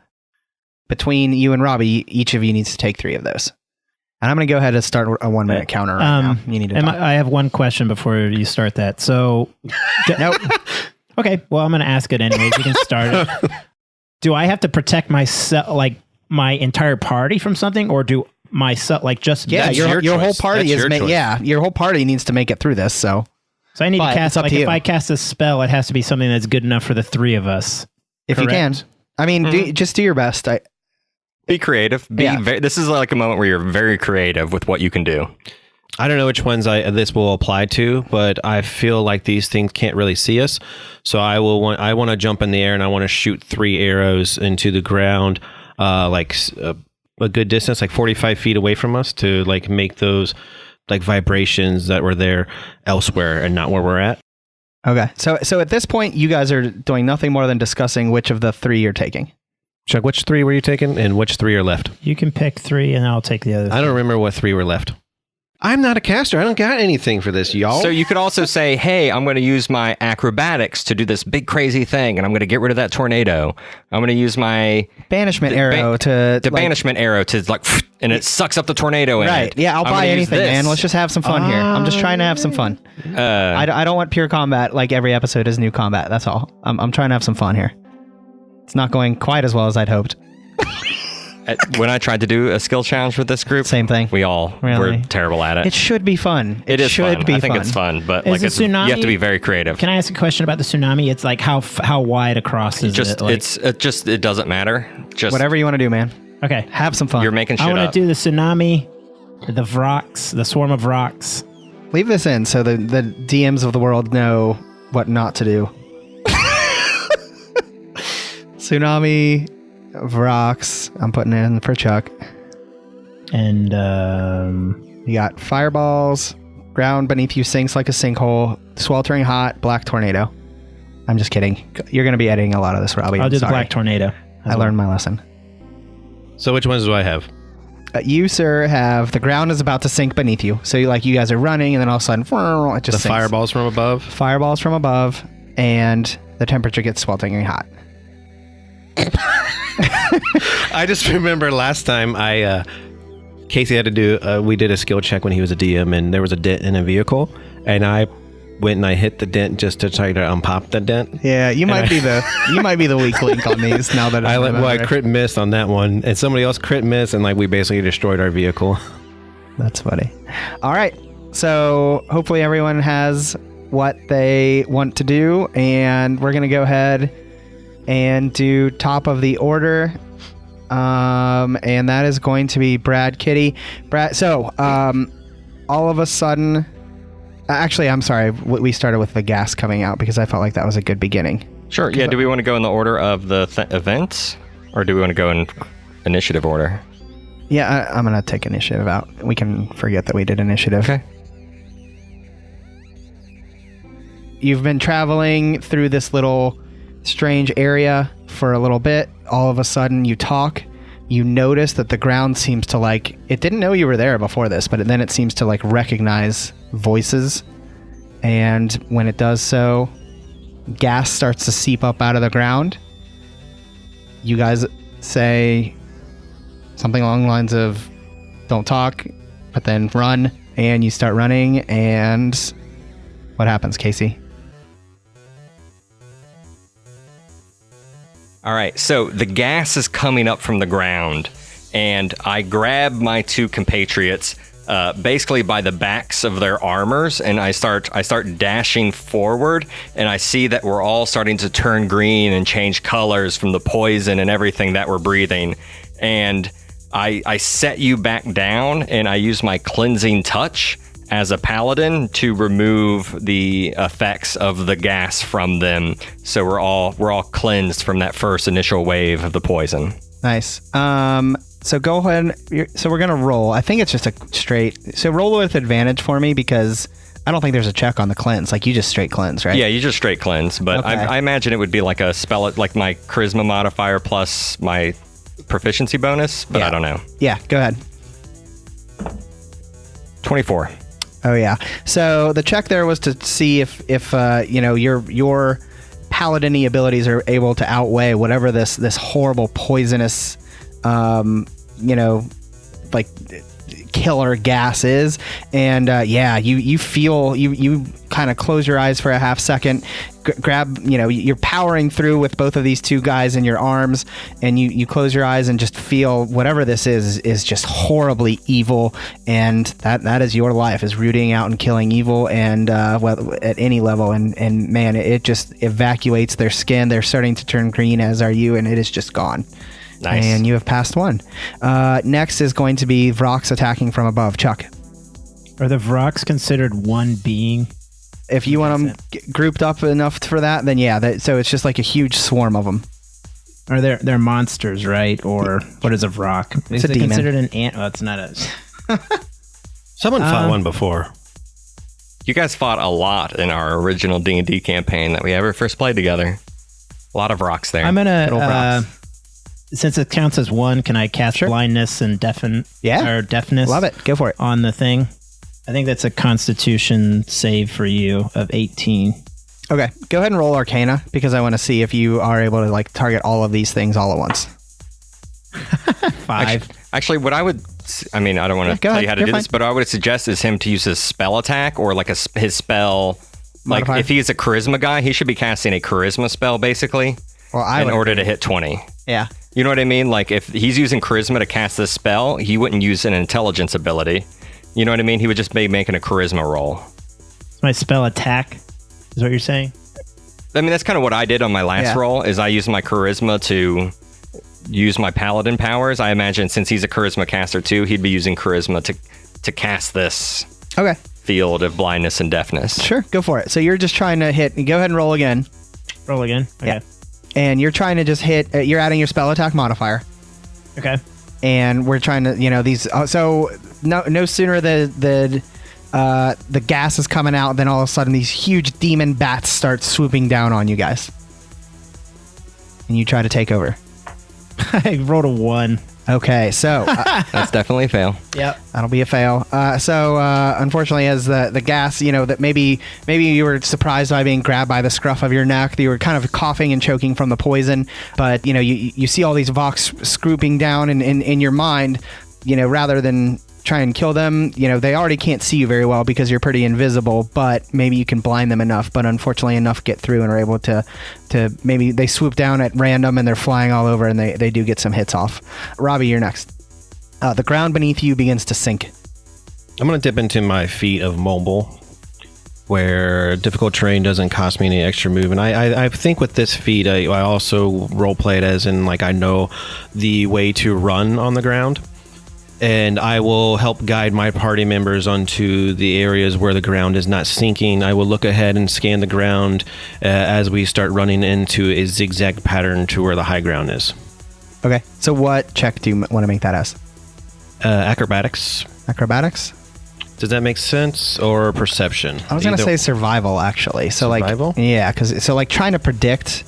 Between you and Robbie, each of you needs to take 3 of those. And I'm going to go ahead and start a 1-minute counter right now. You need to talk. I have one question before you start that. So, Nope. okay. Well, I'm going to ask it anyways. You can start it. Do I have to protect myself, like my entire party from something, or do myself, like just Yeah, That's your whole choice. party That's is your choice. your whole party needs to make it through this. So So I need But to cast, it's up like to if you. I cast a spell, it has to be something that's good enough for the 3 of us. if you can, Correct. I mean, just do your best. Be creative. This is like a moment where you're very creative with what you can do. I don't know which ones this will apply to, but I feel like these things can't really see us. So I want to jump in the air and I want to shoot 3 arrows into the ground, like a good distance, like 45 feet away from us, to like make those like vibrations that were there elsewhere and not where we're at. Okay. So at this point, you guys are doing nothing more than discussing which of the 3 you're taking. Chuck, which 3 were you taking and which 3 are left? You can pick 3 and I'll take the other. I don't remember what 3 were left. I'm not a caster. I don't got anything for this, y'all. So you could also say, hey, I'm going to use my acrobatics to do this big crazy thing, and I'm going to get rid of that tornado. I'm going to use my Banishment arrow to banishment arrow to like, and it sucks up the tornado. Right. Yeah, I'll buy anything, man. Let's just have some fun here. I'm just trying to have some fun. I don't want pure combat like every episode is new combat. That's all. I'm trying to have some fun here. It's not going quite as well as I'd hoped. When I tried to do a skill challenge with this group, Same thing. We all Really? were terrible at it. It should be fun. It is should fun. be I think fun. it's fun, but Is like the it's, you have tsunami- to be very creative. Can I ask a question about the tsunami? It's like how wide across is Just it? Like, it doesn't matter. Just Whatever you want to do, man. okay. Have some fun. you're making shit I want up. to do the tsunami, the Vrox, the swarm of rocks. Leave this in so the DMs of the world know what not to do. Tsunami, Vrox. I'm putting it in for Chuck. And You got fireballs, ground beneath you sinks like a sinkhole, sweltering hot, black tornado. I'm just kidding. You're going to be editing a lot of this, Robbie. I'll I'm do the sorry. black tornado. I learned my lesson. So which ones do I have? You, sir, have the ground is about to sink beneath you. So you guys are running, and then all of a sudden, it just The sinks. fireballs from above? Fireballs from above, and the temperature gets swelteringly hot. I just remember last time Casey had to do, we did a skill check when he was a DM, and there was a dent in a vehicle, and I went and I hit the dent just to try to unpop the dent. Yeah, you might be the weak link on these now that I crit missed on that one, and somebody else crit missed, and like we basically destroyed our vehicle. That's funny. All right, so hopefully everyone has what they want to do, and we're gonna go ahead and do top of the order. And that is going to be Brad, Kitty, Brad. So, all of a sudden, actually, I'm sorry. We started with the gas coming out because I felt like that was a good beginning. Sure. Yeah. Do we want to go in the order of the events, or do we want to go in initiative order? Yeah, I'm gonna take initiative out. We can forget that we did initiative. Okay. You've been traveling through this little strange area for a little bit. All of a sudden you talk. You notice that the ground seems to it didn't know you were there before this, but then it seems to recognize voices. And when it does so, gas starts to seep up out of the ground. You guys say, something along the lines of don't talk, but then run, and you start running, and what happens, Casey? All right, so the gas is coming up from the ground, and I grab my two compatriots basically by the backs of their armors, and I start dashing forward, and I see that we're all starting to turn green and change colors from the poison and everything that we're breathing. And I set you back down, and I use my cleansing touch as a paladin to remove the effects of the gas from them. So we're all cleansed from that first initial wave of the poison. Nice. So go ahead. So we're going to roll. I think it's just a straight. So roll with advantage for me, because I don't think there's a check on the cleanse. Like, you just straight cleanse, right? Yeah, you just straight cleanse. But Okay. I imagine it would be like a spell, like my charisma modifier plus my proficiency bonus. But Yeah. I don't know. Yeah, go ahead. 24. Oh yeah. So the check there was to see if your paladin-y abilities are able to outweigh whatever this horrible poisonous like killer gas is. And you feel you kind of close your eyes for a half second, grab, you're powering through with both of these two guys in your arms, and you close your eyes and just feel whatever this is just horribly evil, and that is your life, is rooting out and killing evil, and at any level, and man, it just evacuates their skin. They're starting to turn green, as are you, and it is just gone. Nice. And you have passed one. Next is going to be Vrox attacking from above. Chuck. Are the Vrox considered one being? If you want them grouped up enough for that, then yeah. So it's just like a huge swarm of them. Are they're monsters, right? Or what is a Vrock? It's Is a it demon. considered an ant? Oh, it's not a... Someone fought one before. You guys fought a lot in our original D&D campaign that we ever first played together. A lot of rocks there. I'm Good old gonna... Vrox. Since it counts as one, can I cast blindness and deafness Love it. Go for it. on the thing? I think that's a Constitution save for you of 18. Okay. Go ahead and roll Arcana, because I want to see if you are able to like target all of these things all at once. 5. Actually, what I would... I mean, I don't want to go tell ahead. you how to You're do this, fine. but what I would suggest is him to use his spell attack, or like his spell... Like, Modifier? if he's a charisma guy, he should be casting a charisma spell, basically, Well, I in would order to agree. hit 20. Yeah. You know what I mean? Like, if he's using charisma to cast this spell, he wouldn't use an intelligence ability. You know what I mean? He would just be making a charisma roll. My spell attack is what you're saying? I mean, that's kind of what I did on my last roll, is I used my charisma to use my paladin powers. I imagine since he's a charisma caster too, he'd be using charisma to cast this Okay. field of blindness and deafness. Sure. Go for it. So you're just trying to hit. Go ahead and roll again. Roll again? Okay. Yeah. And you're trying to just hit. You're adding your spell attack modifier. Okay. And we're trying to, these. So no sooner the gas is coming out, then all of a sudden these huge demon bats start swooping down on you guys, and you try to take over. I rolled a 1. Okay, so That's definitely a fail. Yep. that'll be a fail. So unfortunately, as the gas, that maybe you were surprised by being grabbed by the scruff of your neck. You were kind of coughing and choking from the poison, but you see all these Vox scooping down in your mind. Rather than try and kill them, they already can't see you very well because you're pretty invisible, but maybe you can blind them enough, but unfortunately enough get through and are able to maybe they swoop down at random and they're flying all over, and they do get some hits off. Robbie, you're next. The ground beneath you begins to sink. I'm going to dip into my feat of mobile, where difficult terrain doesn't cost me any extra move. And I think with this feat, I also roleplay it as in, like, I know the way to run on the ground. And I will help guide my party members onto the areas where the ground is not sinking. I will look ahead and scan the ground as we start running into a zigzag pattern to where the high ground is. Okay, so what check do you want to make that as? Acrobatics. Acrobatics? Does that make sense? Or perception? I was going to say survival, actually. So Survival? Yeah, because trying to predict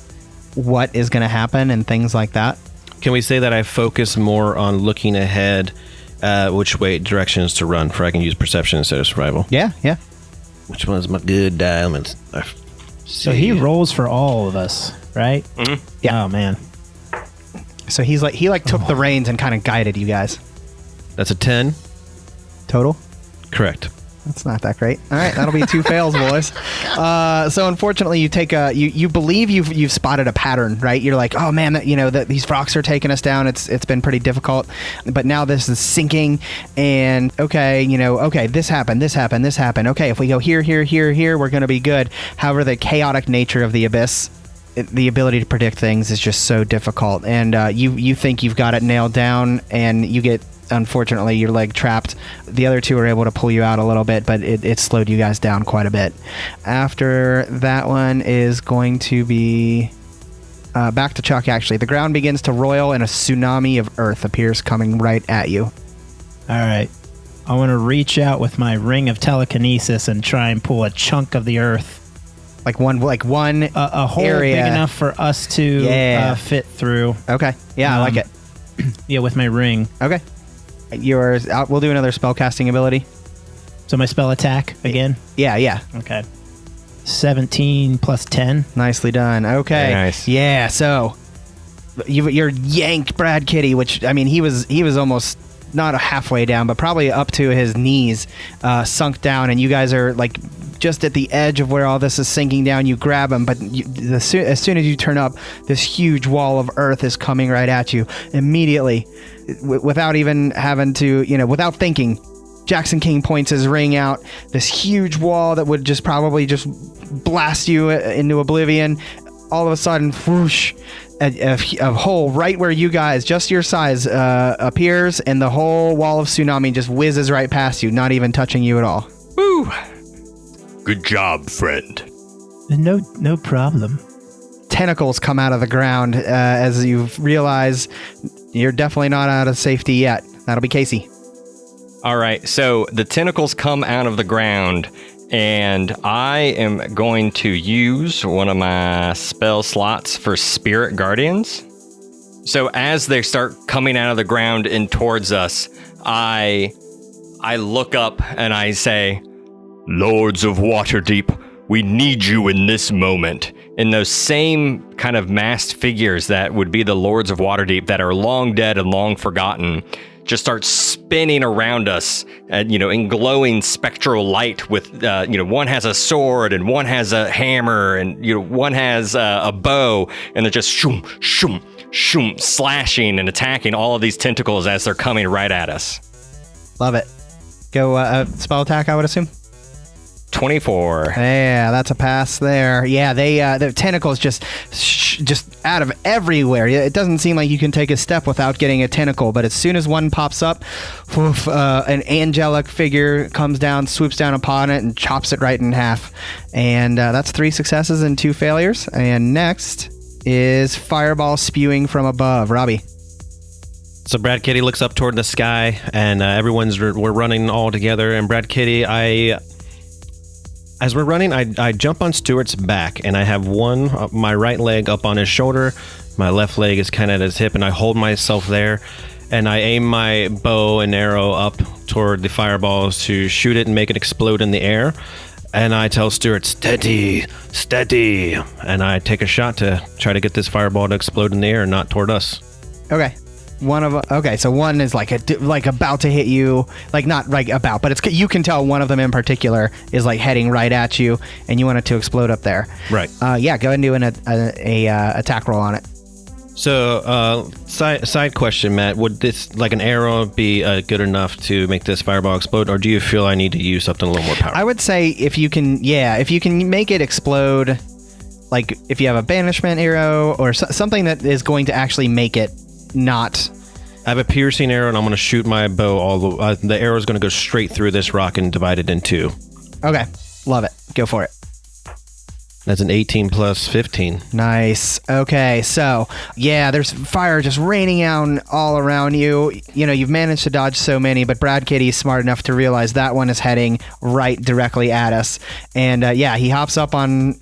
what is going to happen and things like that. Can we say that I focus more on looking ahead, which directions to run, for I can use perception instead of survival? Yeah. Which one's my good dial? So he rolls for all of us, right? Mhm. Yeah. Oh, man. So he took the reins and kind of guided you guys. That's a 10. Total? Correct. That's not that great. All right, that'll be 2 fails, boys. So unfortunately, you take you believe you've spotted a pattern, right? You're like, oh man, that these rocks are taking us down. It's been pretty difficult, but now this is sinking, and okay, this happened. Okay, if we go here, we're gonna be good. However, the chaotic nature of the abyss, the ability to predict things is just so difficult, and you think you've got it nailed down, and you get. Unfortunately, your leg trapped. The other 2 were able to pull you out a little bit, but it slowed you guys down quite a bit. After that one is going to be back to Chuck, actually. The ground begins to roil and a tsunami of earth appears coming right at you. All right. I want to reach out with my ring of telekinesis and try and pull a chunk of the earth. Like one a hole area big enough for us to fit through. Okay. Yeah, I like it. Yeah, with my ring. Okay. Yours out. We'll do another spellcasting ability. So my spell attack again? Yeah. Okay. 17 plus 10. Nicely done. Okay. Very nice. Yeah, so you're yanked Brad Kitty, which, I mean, he was almost not halfway down, but probably up to his knees, sunk down, and you guys are like just at the edge of where all this is sinking down. You grab him, but as soon as you turn up, this huge wall of earth is coming right at you immediately. Without even having to, without thinking, Jackson King points his ring out. This huge wall that would probably blast you into oblivion. All of a sudden, whoosh, a hole right where you guys, just your size, appears, and the whole wall of tsunami just whizzes right past you, not even touching you at all. Woo! Good job, friend. No problem. Tentacles come out of the ground as you realize you're definitely not out of safety yet. That'll be Casey. All right, so the tentacles come out of the ground, and I am going to use one of my spell slots for Spirit Guardians. So as they start coming out of the ground and towards us, I look up and I say, Lords of Waterdeep, we need you in this moment. And those same kind of masked figures that would be the Lords of Waterdeep that are long dead and long forgotten just start spinning around us, in glowing spectral light with, one has a sword and one has a hammer and, one has a bow, and they're just shoom, shoom, shoom, slashing and attacking all of these tentacles as they're coming right at us. Love it. Go spell attack, I would assume. 24. Yeah, that's a pass there. Yeah, the tentacles just out of everywhere. It doesn't seem like you can take a step without getting a tentacle, but as soon as one pops up, an angelic figure comes down, swoops down upon it, and chops it right in half. And that's 3 successes and 2 failures. And next is fireball spewing from above. Robbie. So Brad Kitty looks up toward the sky, and we're running all together. And Brad Kitty, as we're running, I jump on Stewart's back, and I have my right leg up on his shoulder. My left leg is kind of at his hip, and I hold myself there, and I aim my bow and arrow up toward the fireballs to shoot it and make it explode in the air. And I tell Stewart, steady, steady. And I take a shot to try to get this fireball to explode in the air and not toward us. Okay. So one is like about to hit you, like not right about, but you can tell one of them in particular is like heading right at you, and you want it to explode up there. Right. Yeah. Go ahead and do an attack roll on it. So, side question, Matt. Would this, like an arrow, be good enough to make this fireball explode, or do you feel I need to use something a little more powerful? I would say if you can make it explode, like if you have a banishment arrow or something that is going to actually make it not. I have a piercing arrow, and I'm going to shoot my bow. The arrow is going to go straight through this rock and divide it in 2. Okay, love it. Go for it. That's an 18 plus 15. Nice. Okay, so yeah, there's fire just raining down all around you. You've managed to dodge so many, but Brad Kitty's smart enough to realize that one is heading right directly at us. And he hops up on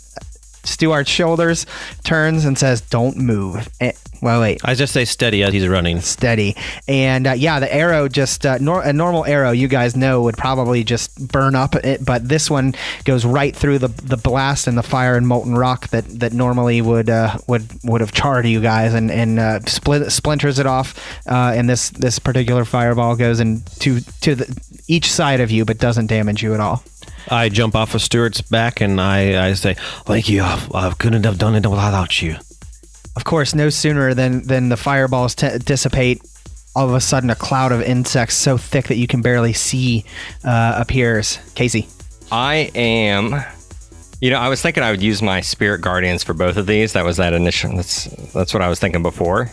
Stewart's shoulders, turns and says, "Don't move." Wait. I just say steady as he's running. Steady. And the arrow just, a normal arrow, you guys know, would probably just burn up it, but this one goes right through the blast and the fire and molten rock that normally would have charred you guys and splinters it off. And this particular fireball goes into each side of you, but doesn't damage you at all. I jump off of Stewart's back and I say, "Thank you. I couldn't have done it without you." Of course, no sooner than the fireballs dissipate, all of a sudden a cloud of insects so thick that you can barely see appears. Casey. I am... I was thinking I would use my spirit guardians for both of these. That was that initial... That's what I was thinking before.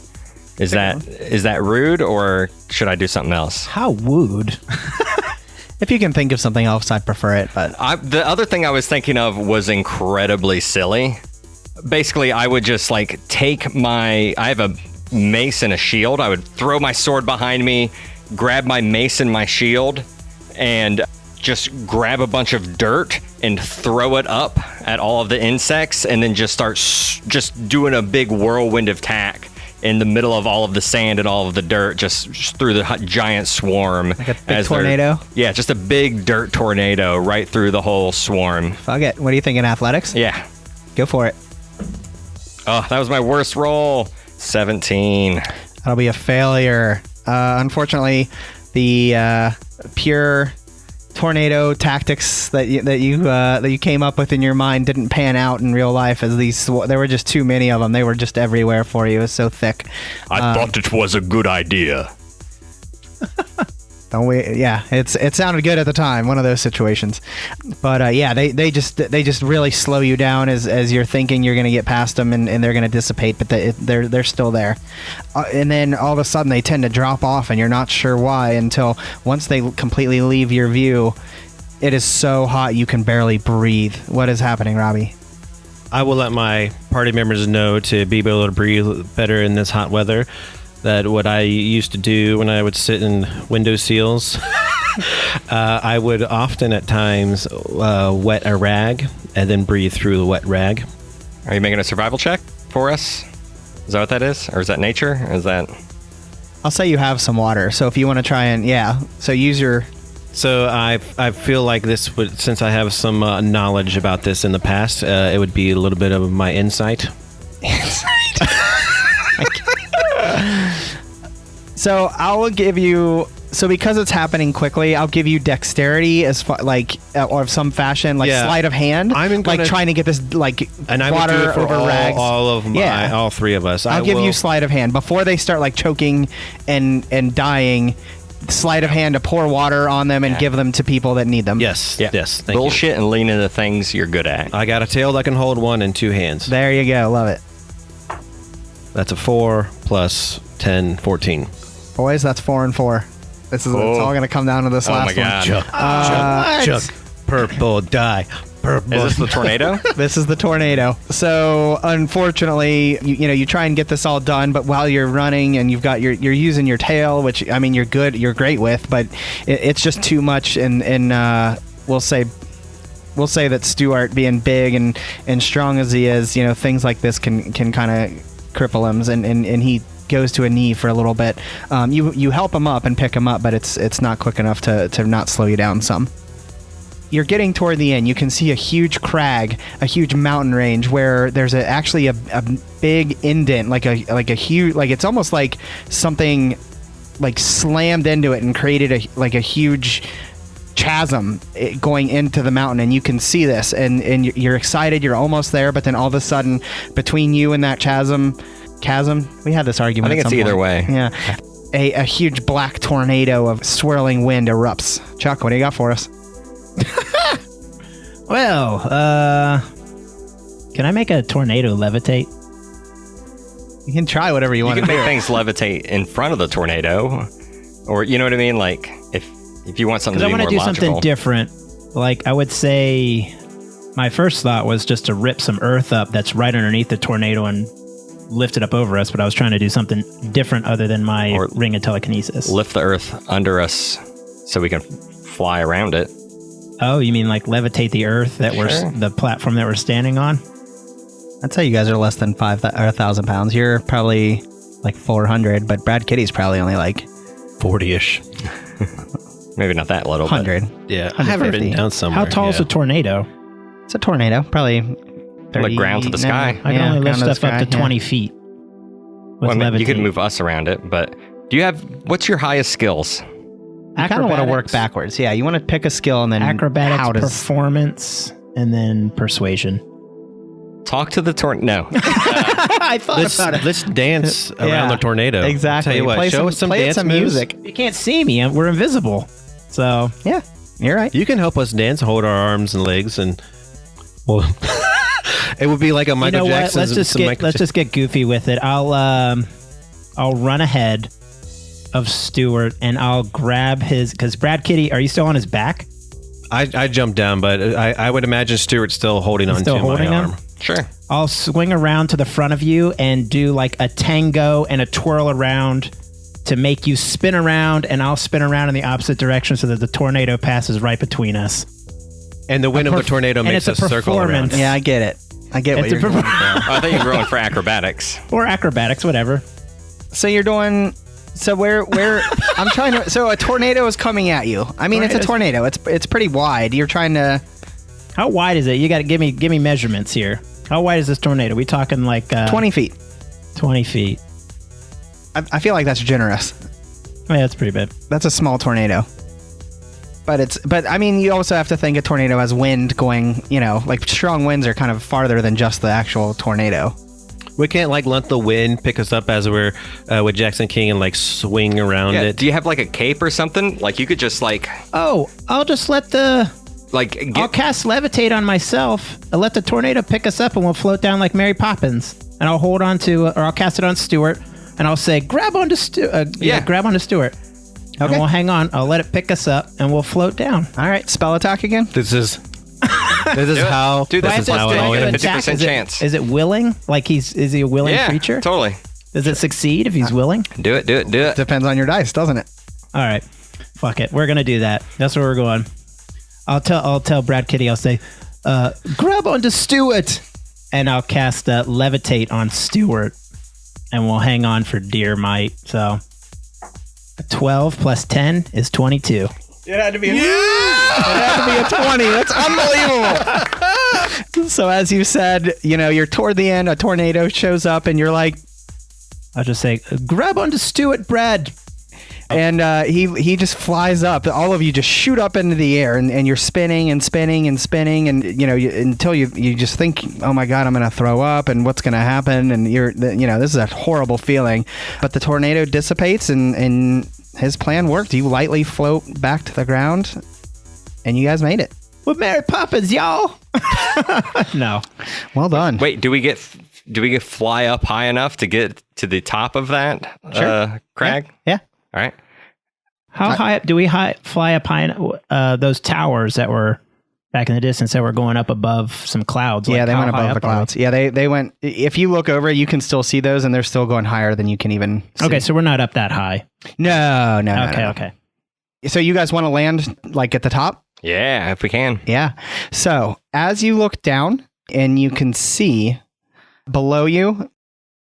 Is that rude, or should I do something else? How wooed. If you can think of something else, I'd prefer it. But the other thing I was thinking of was incredibly silly. Basically, I would just take I have a mace and a shield. I would throw my sword behind me, grab my mace and my shield, and just grab a bunch of dirt and throw it up at all of the insects, and then just start just doing a big whirlwind attack in the middle of all of the sand and all of the dirt, just through the giant swarm. Like a big tornado? Yeah, just a big dirt tornado right through the whole swarm. Fuck it. What do you think in athletics? Yeah. Go for it. Oh, that was my worst roll. 17. That'll be a failure. Unfortunately, the pure tornado tactics that you came up with in your mind didn't pan out in real life, as there were just too many of them. They were just everywhere for you. It was so thick. I thought it was a good idea. Don't we? Yeah, it sounded good at the time. One of those situations, but they just really slow you down as you're thinking you're going to get past them and they're going to dissipate, but they're still there, and then all of a sudden they tend to drop off, and you're not sure why until once they completely leave your view. It is so hot you can barely breathe. What is happening, Robbie? I will let my party members know to be able to breathe better in this hot weather. That what I used to do when I would sit in window sills, I would often at times wet a rag and then breathe through the wet rag. Are you making a survival check for us? Is that what that is? Or is that nature? Or is that... I'll say you have some water, so if you want to try and... Yeah, so use your... So I feel like this would, since I have some knowledge about this in the past, it would be a little bit of my insight. So I will give you... So because it's happening quickly, I'll give you dexterity as far, or of some fashion, sleight of hand, trying to get this and I water would do it for over rags. All three of us. I'll give you sleight of hand before they start choking and dying. Sleight of hand to pour water on them and give them to people that need them. Yes, yeah. Yes. Thank Bullshit you. And lean into things you're good at. I got a tail that can hold one and two hands. There you go. Love it. That's a 4 plus 10, 14. Boys, that's 4 and 4. It's all going to come down to this last my God. one. Chuck, purple die. Purple. Is this the tornado? This is the tornado. So unfortunately, you try and get this all done, but while you're running and you're using your tail, which you're great with, but it's just too much. And we'll say that Stewart, being big and strong as he is, things like this can kind of cripple him, and he goes to a knee for a little bit. You help him up and pick him up, but it's not quick enough to not slow you down some. You're getting toward the end. You can see a huge crag, a huge mountain range where there's actually a big indent, like a huge, it's almost like something slammed into it and created a huge chasm going into the mountain, and you can see this, and you're excited. You're almost there, but then all of a sudden, between you and that chasm, we had this argument. I think it's either way. Yeah, a huge black tornado of swirling wind erupts. Chuck, what do you got for us? Well, can I make a tornado levitate? You can try whatever you want You to can do. make things levitate in front of the tornado, or you know what I mean. If you want something to be more logical. I want to do something different. I would say, my first thought was just to rip some earth up that's right underneath the tornado and lift it up over us. But I was trying to do something different other than my ring of telekinesis. Lift the earth under us so we can fly around it. Oh, you mean levitate the earth that the platform that we're standing on? I'd say you guys are less than 1,000 pounds. You're probably like 400, but Brad Kitty's probably only like 40-ish. Maybe not that little. 100. Yeah, I have it written down somewhere. How tall is a tornado? It's a tornado, probably 30, Like ground to the sky. I can only lift stuff up to 20 feet. Well, I mean, you could move us around it, but what's your highest skills? You kind of want to work backwards. Yeah, you want to pick a skill and then acrobatics, performance, and then persuasion. Talk to the tornado. No. I thought about it. Let's dance around the tornado. Exactly. Tell you what, show us some dance music. You can't see me. We're invisible. So yeah, you're right. You can help us dance, hold our arms and legs, and well, it would be like a Michael Jackson. Let's just get goofy with it. I'll run ahead of Stewart and I'll grab his, because Brad Kitty, are you still on his back? I jumped down, but I would imagine Stewart's still holding on to my arm. Sure. I'll swing around to the front of you and do like a tango and a twirl around to make you spin around, and I'll spin around in the opposite direction so that the tornado passes right between us. And the wind of the tornado makes a circle around. Yeah, I get it. I get what you're going for. I think you're going for acrobatics. Or acrobatics, whatever. So you're doing... So where I'm trying to... So a tornado is coming at you. I mean, it's a tornado. It's pretty wide. You're trying to... How wide is it? You got to give me measurements here. How wide is this tornado? We talking like 20 feet. 20 feet. I feel like that's generous. Oh, yeah, that's pretty big. That's a small tornado. But I mean, you also have to think a tornado has wind going, like strong winds are kind of farther than just the actual tornado. We can't like let the wind pick us up as we're with Jackson King and like swing around it. Do you have like a cape or something? Like you could just like... Oh, I'll just let the... I'll cast levitate on myself. I'll let the tornado pick us up and we'll float down like Mary Poppins. And I'll hold on to, or I'll cast it on Stewart and I'll say, grab onto Stewart. Grab onto Stewart. Okay. And we'll hang on. I'll let it pick us up and we'll float down. All right. Spell attack again. This is how. Dude, this is how I get a 50% chance. Is it willing? Like is he a willing creature? Totally. Does it succeed if he's willing? Do it. Depends on your dice, doesn't it? All right. Fuck it. We're going to do that. That's where we're going. I'll tell Brad Kitty, I'll say, grab onto Stewart. And I'll cast levitate on Stewart. And we'll hang on for dear might. So 12 plus 10 is 22. It had to be a 20. That's unbelievable. So as you said, you're toward the end, a tornado shows up and you're like... I'll just say, grab onto Stewart, Brad. And he just flies up. All of you just shoot up into the air, and you're spinning and spinning and spinning, and until you just think, oh my god, I'm gonna throw up, and what's gonna happen, and this is a horrible feeling. But the tornado dissipates, and his plan worked. You lightly float back to the ground, and you guys made it. We're Mary Poppins, y'all. No, well done. Wait, do we get fly up high enough to get to the top of that crag? Yeah. All right. How high up do we fly up high? Those towers that were back in the distance that were going up above some clouds. Yeah, they went above the clouds. Yeah, they went. If you look over, you can still see those, and they're still going higher than you can even see. Okay, so we're not up that high. No. Okay. So you guys want to land like at the top? Yeah, if we can. Yeah. So as you look down, and you can see below you,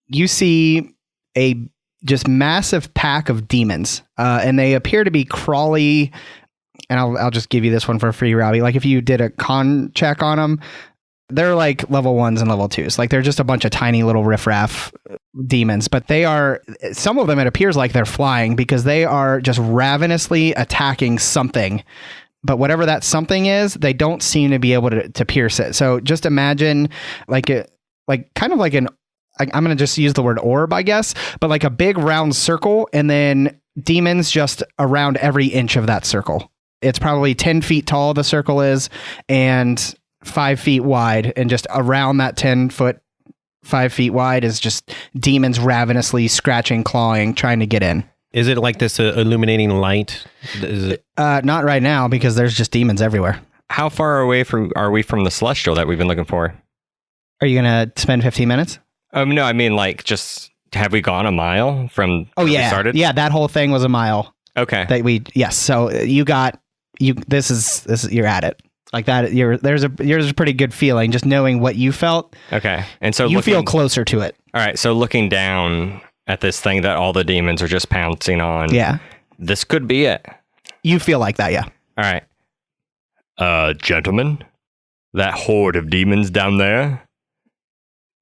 you see a just massive pack of demons, and they appear to be crawly. And I'll just give you this one for free, Robbie. Like if you did a con check on them, they're like level 1s and level 2s. Like they're just a bunch of tiny little riffraff demons, but they are, some of them it appears like they're flying because they are just ravenously attacking something. But whatever that something is, they don't seem to be able to pierce it. So just imagine kind of like an, I'm going to just use the word orb, I guess, but like a big round circle and then demons just around every inch of that circle. It's probably 10 feet tall, the circle is, and 5 feet wide. And just around that 10 foot, 5 feet wide is just demons ravenously scratching, clawing, trying to get in. Is it like this illuminating light? Is it? Not right now because there's just demons everywhere. How far away are we from the celestial that we've been looking for? Are you going to spend 15 minutes? No, I mean like just have we gone a mile from where we started? Yeah, that whole thing was a mile. Okay. So this is you're at it. Like that, there's a pretty good feeling just knowing what you felt. Okay. And so you feel closer to it. All right. So looking down at this thing that all the demons are just pouncing on. Yeah. This could be it. You feel like that, yeah. All right. Gentlemen, that horde of demons down there,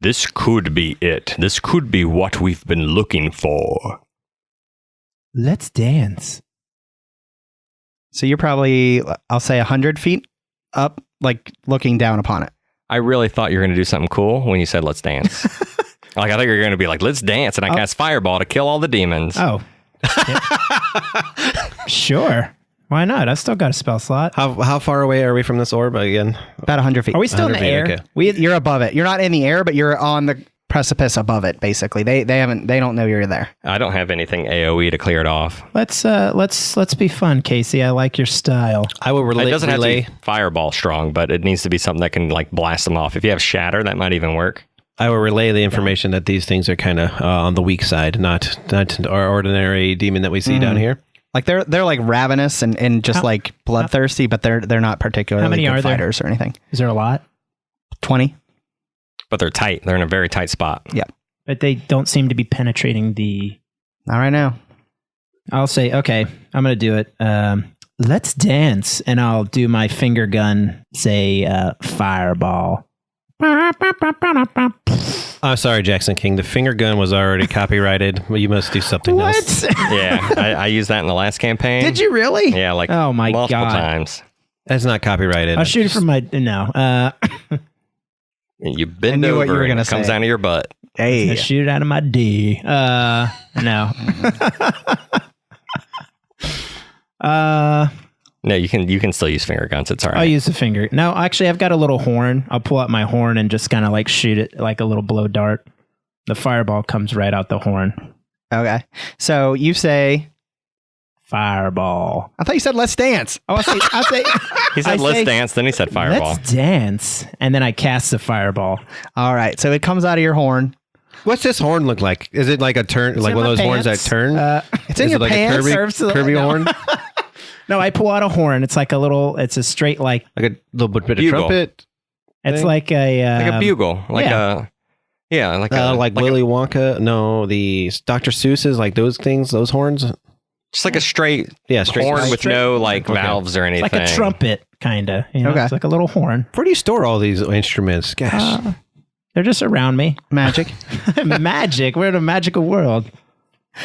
this could be it. This could be what we've been looking for. Let's dance. So you're probably, I'll say 100 feet up, like looking down upon it. I really thought you were going to do something cool when you said let's dance. Like, I thought you were going to be like, let's dance, and I cast Fireball to kill all the demons. Oh. Sure. Why not? I still got a spell slot. How far away are we from this orb again? About 100 feet. Are we still in the 100 feet, air? okay. You're above it. You're not in the air, but you're on the precipice above it, basically. They don't know you're there. I don't have anything AoE to clear it off. Let's be fun, Casey. I like your style. I will It doesn't have to be Fireball strong, but it needs to be something that can like blast them off. If you have Shatter, that might even work. I will relay the information that these things are kind of on the weak side, not our ordinary demon that we see down here. Like they're like ravenous and just like bloodthirsty, but they're not particularly How many good are there? fighters or anything. Is there a lot? 20. But they're tight. They're in a very tight spot. Yeah. But they don't seem to be penetrating the... Not right now. I'll say, okay, I'm going to do it. Let's dance. And I'll do my finger gun, say, Fireball. I'm sorry, Jackson King. The finger gun was already copyrighted. Well, you must do something else. Yeah, I used that in the last campaign. Did you really? Yeah, like Oh my multiple God. times. That's not copyrighted. I'll shoot it from my... No. You bend knew over what you were and gonna it comes say. out of your butt. Hey. I shoot it out of my D. No. No, you can still use finger guns. It's all right. I'll use the finger. No, actually, I've got a little horn. I'll pull out my horn and just kind of like shoot it like a little blow dart. The fireball comes right out the horn. Okay. So you say... Fireball. I thought you said let's dance. Oh, I say He said, let's dance. Then he said Fireball. Let's dance. And then I cast the fireball. All right. So it comes out of your horn. What's this horn look like? Is it like a turn, like in one of my those horns that pants. turn? It's in Is your it like pants. a Serves to the- Kirby no. horn? No, I pull out a horn. It's like a little, it's a straight like, Like a little bit of Bugle. trumpet? it's Thing? like a... Like a bugle. Like yeah. Like Willy Wonka? No, the Dr. Seuss's, like those things, those horns? just like a straight Yeah, straight. horn with no like Okay. valves or anything. It's like a trumpet, kind of. You know? Okay. It's like a little horn. Where do you store all these instruments? Gosh. They're just around me. Magic. Magic. We're in a magical world.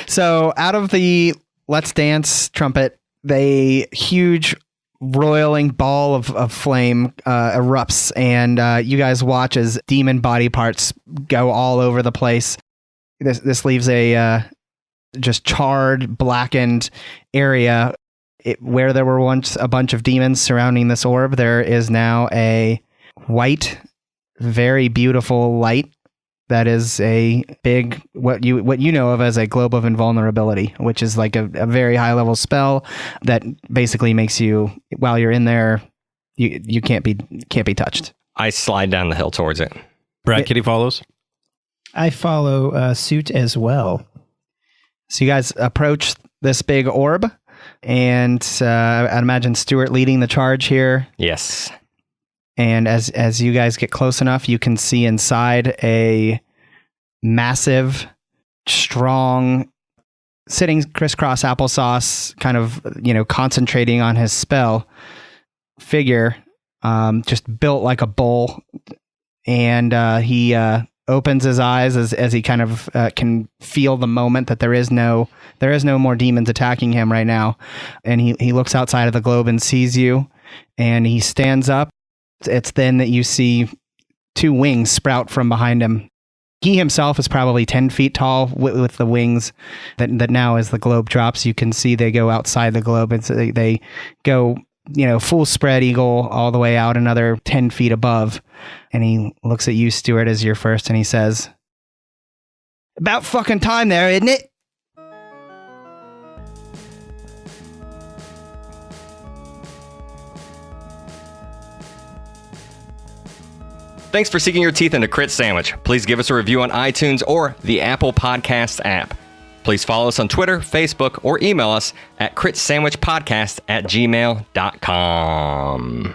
So out of the Let's Dance trumpet, the huge roiling ball of flame erupts, and you guys watch as demon body parts go all over the place. This leaves a just charred, blackened area. Where there were once a bunch of demons surrounding this orb, there is now a white, very beautiful light that is a big, what you know of as a globe of invulnerability, which is like a very high level spell that basically makes you, while you're in there, you can't be touched. I slide down the hill towards it. Brad Kitty follows. I follow suit as well. So you guys approach this big orb, and I'd imagine Stewart leading the charge here. Yes. And as you guys get close enough, you can see inside a massive, strong, sitting crisscross applesauce, kind of, concentrating on his spell figure, just built like a bull. And he opens his eyes as he kind of can feel the moment that there is no more demons attacking him right now. And he looks outside of the globe and sees you, and he stands up. It's then that you see two wings sprout from behind him. He himself is probably 10 feet tall with the wings that now, as the globe drops, you can see they go outside the globe. And so they go, full spread eagle all the way out another 10 feet above. And he looks at you, Stewart, as you're first, and he says, "About fucking time there, isn't it?" Thanks for sinking your teeth into Crit Sandwich. Please give us a review on iTunes or the Apple Podcasts app. Please follow us on Twitter, Facebook, or email us at critsandwichpodcast@gmail.com.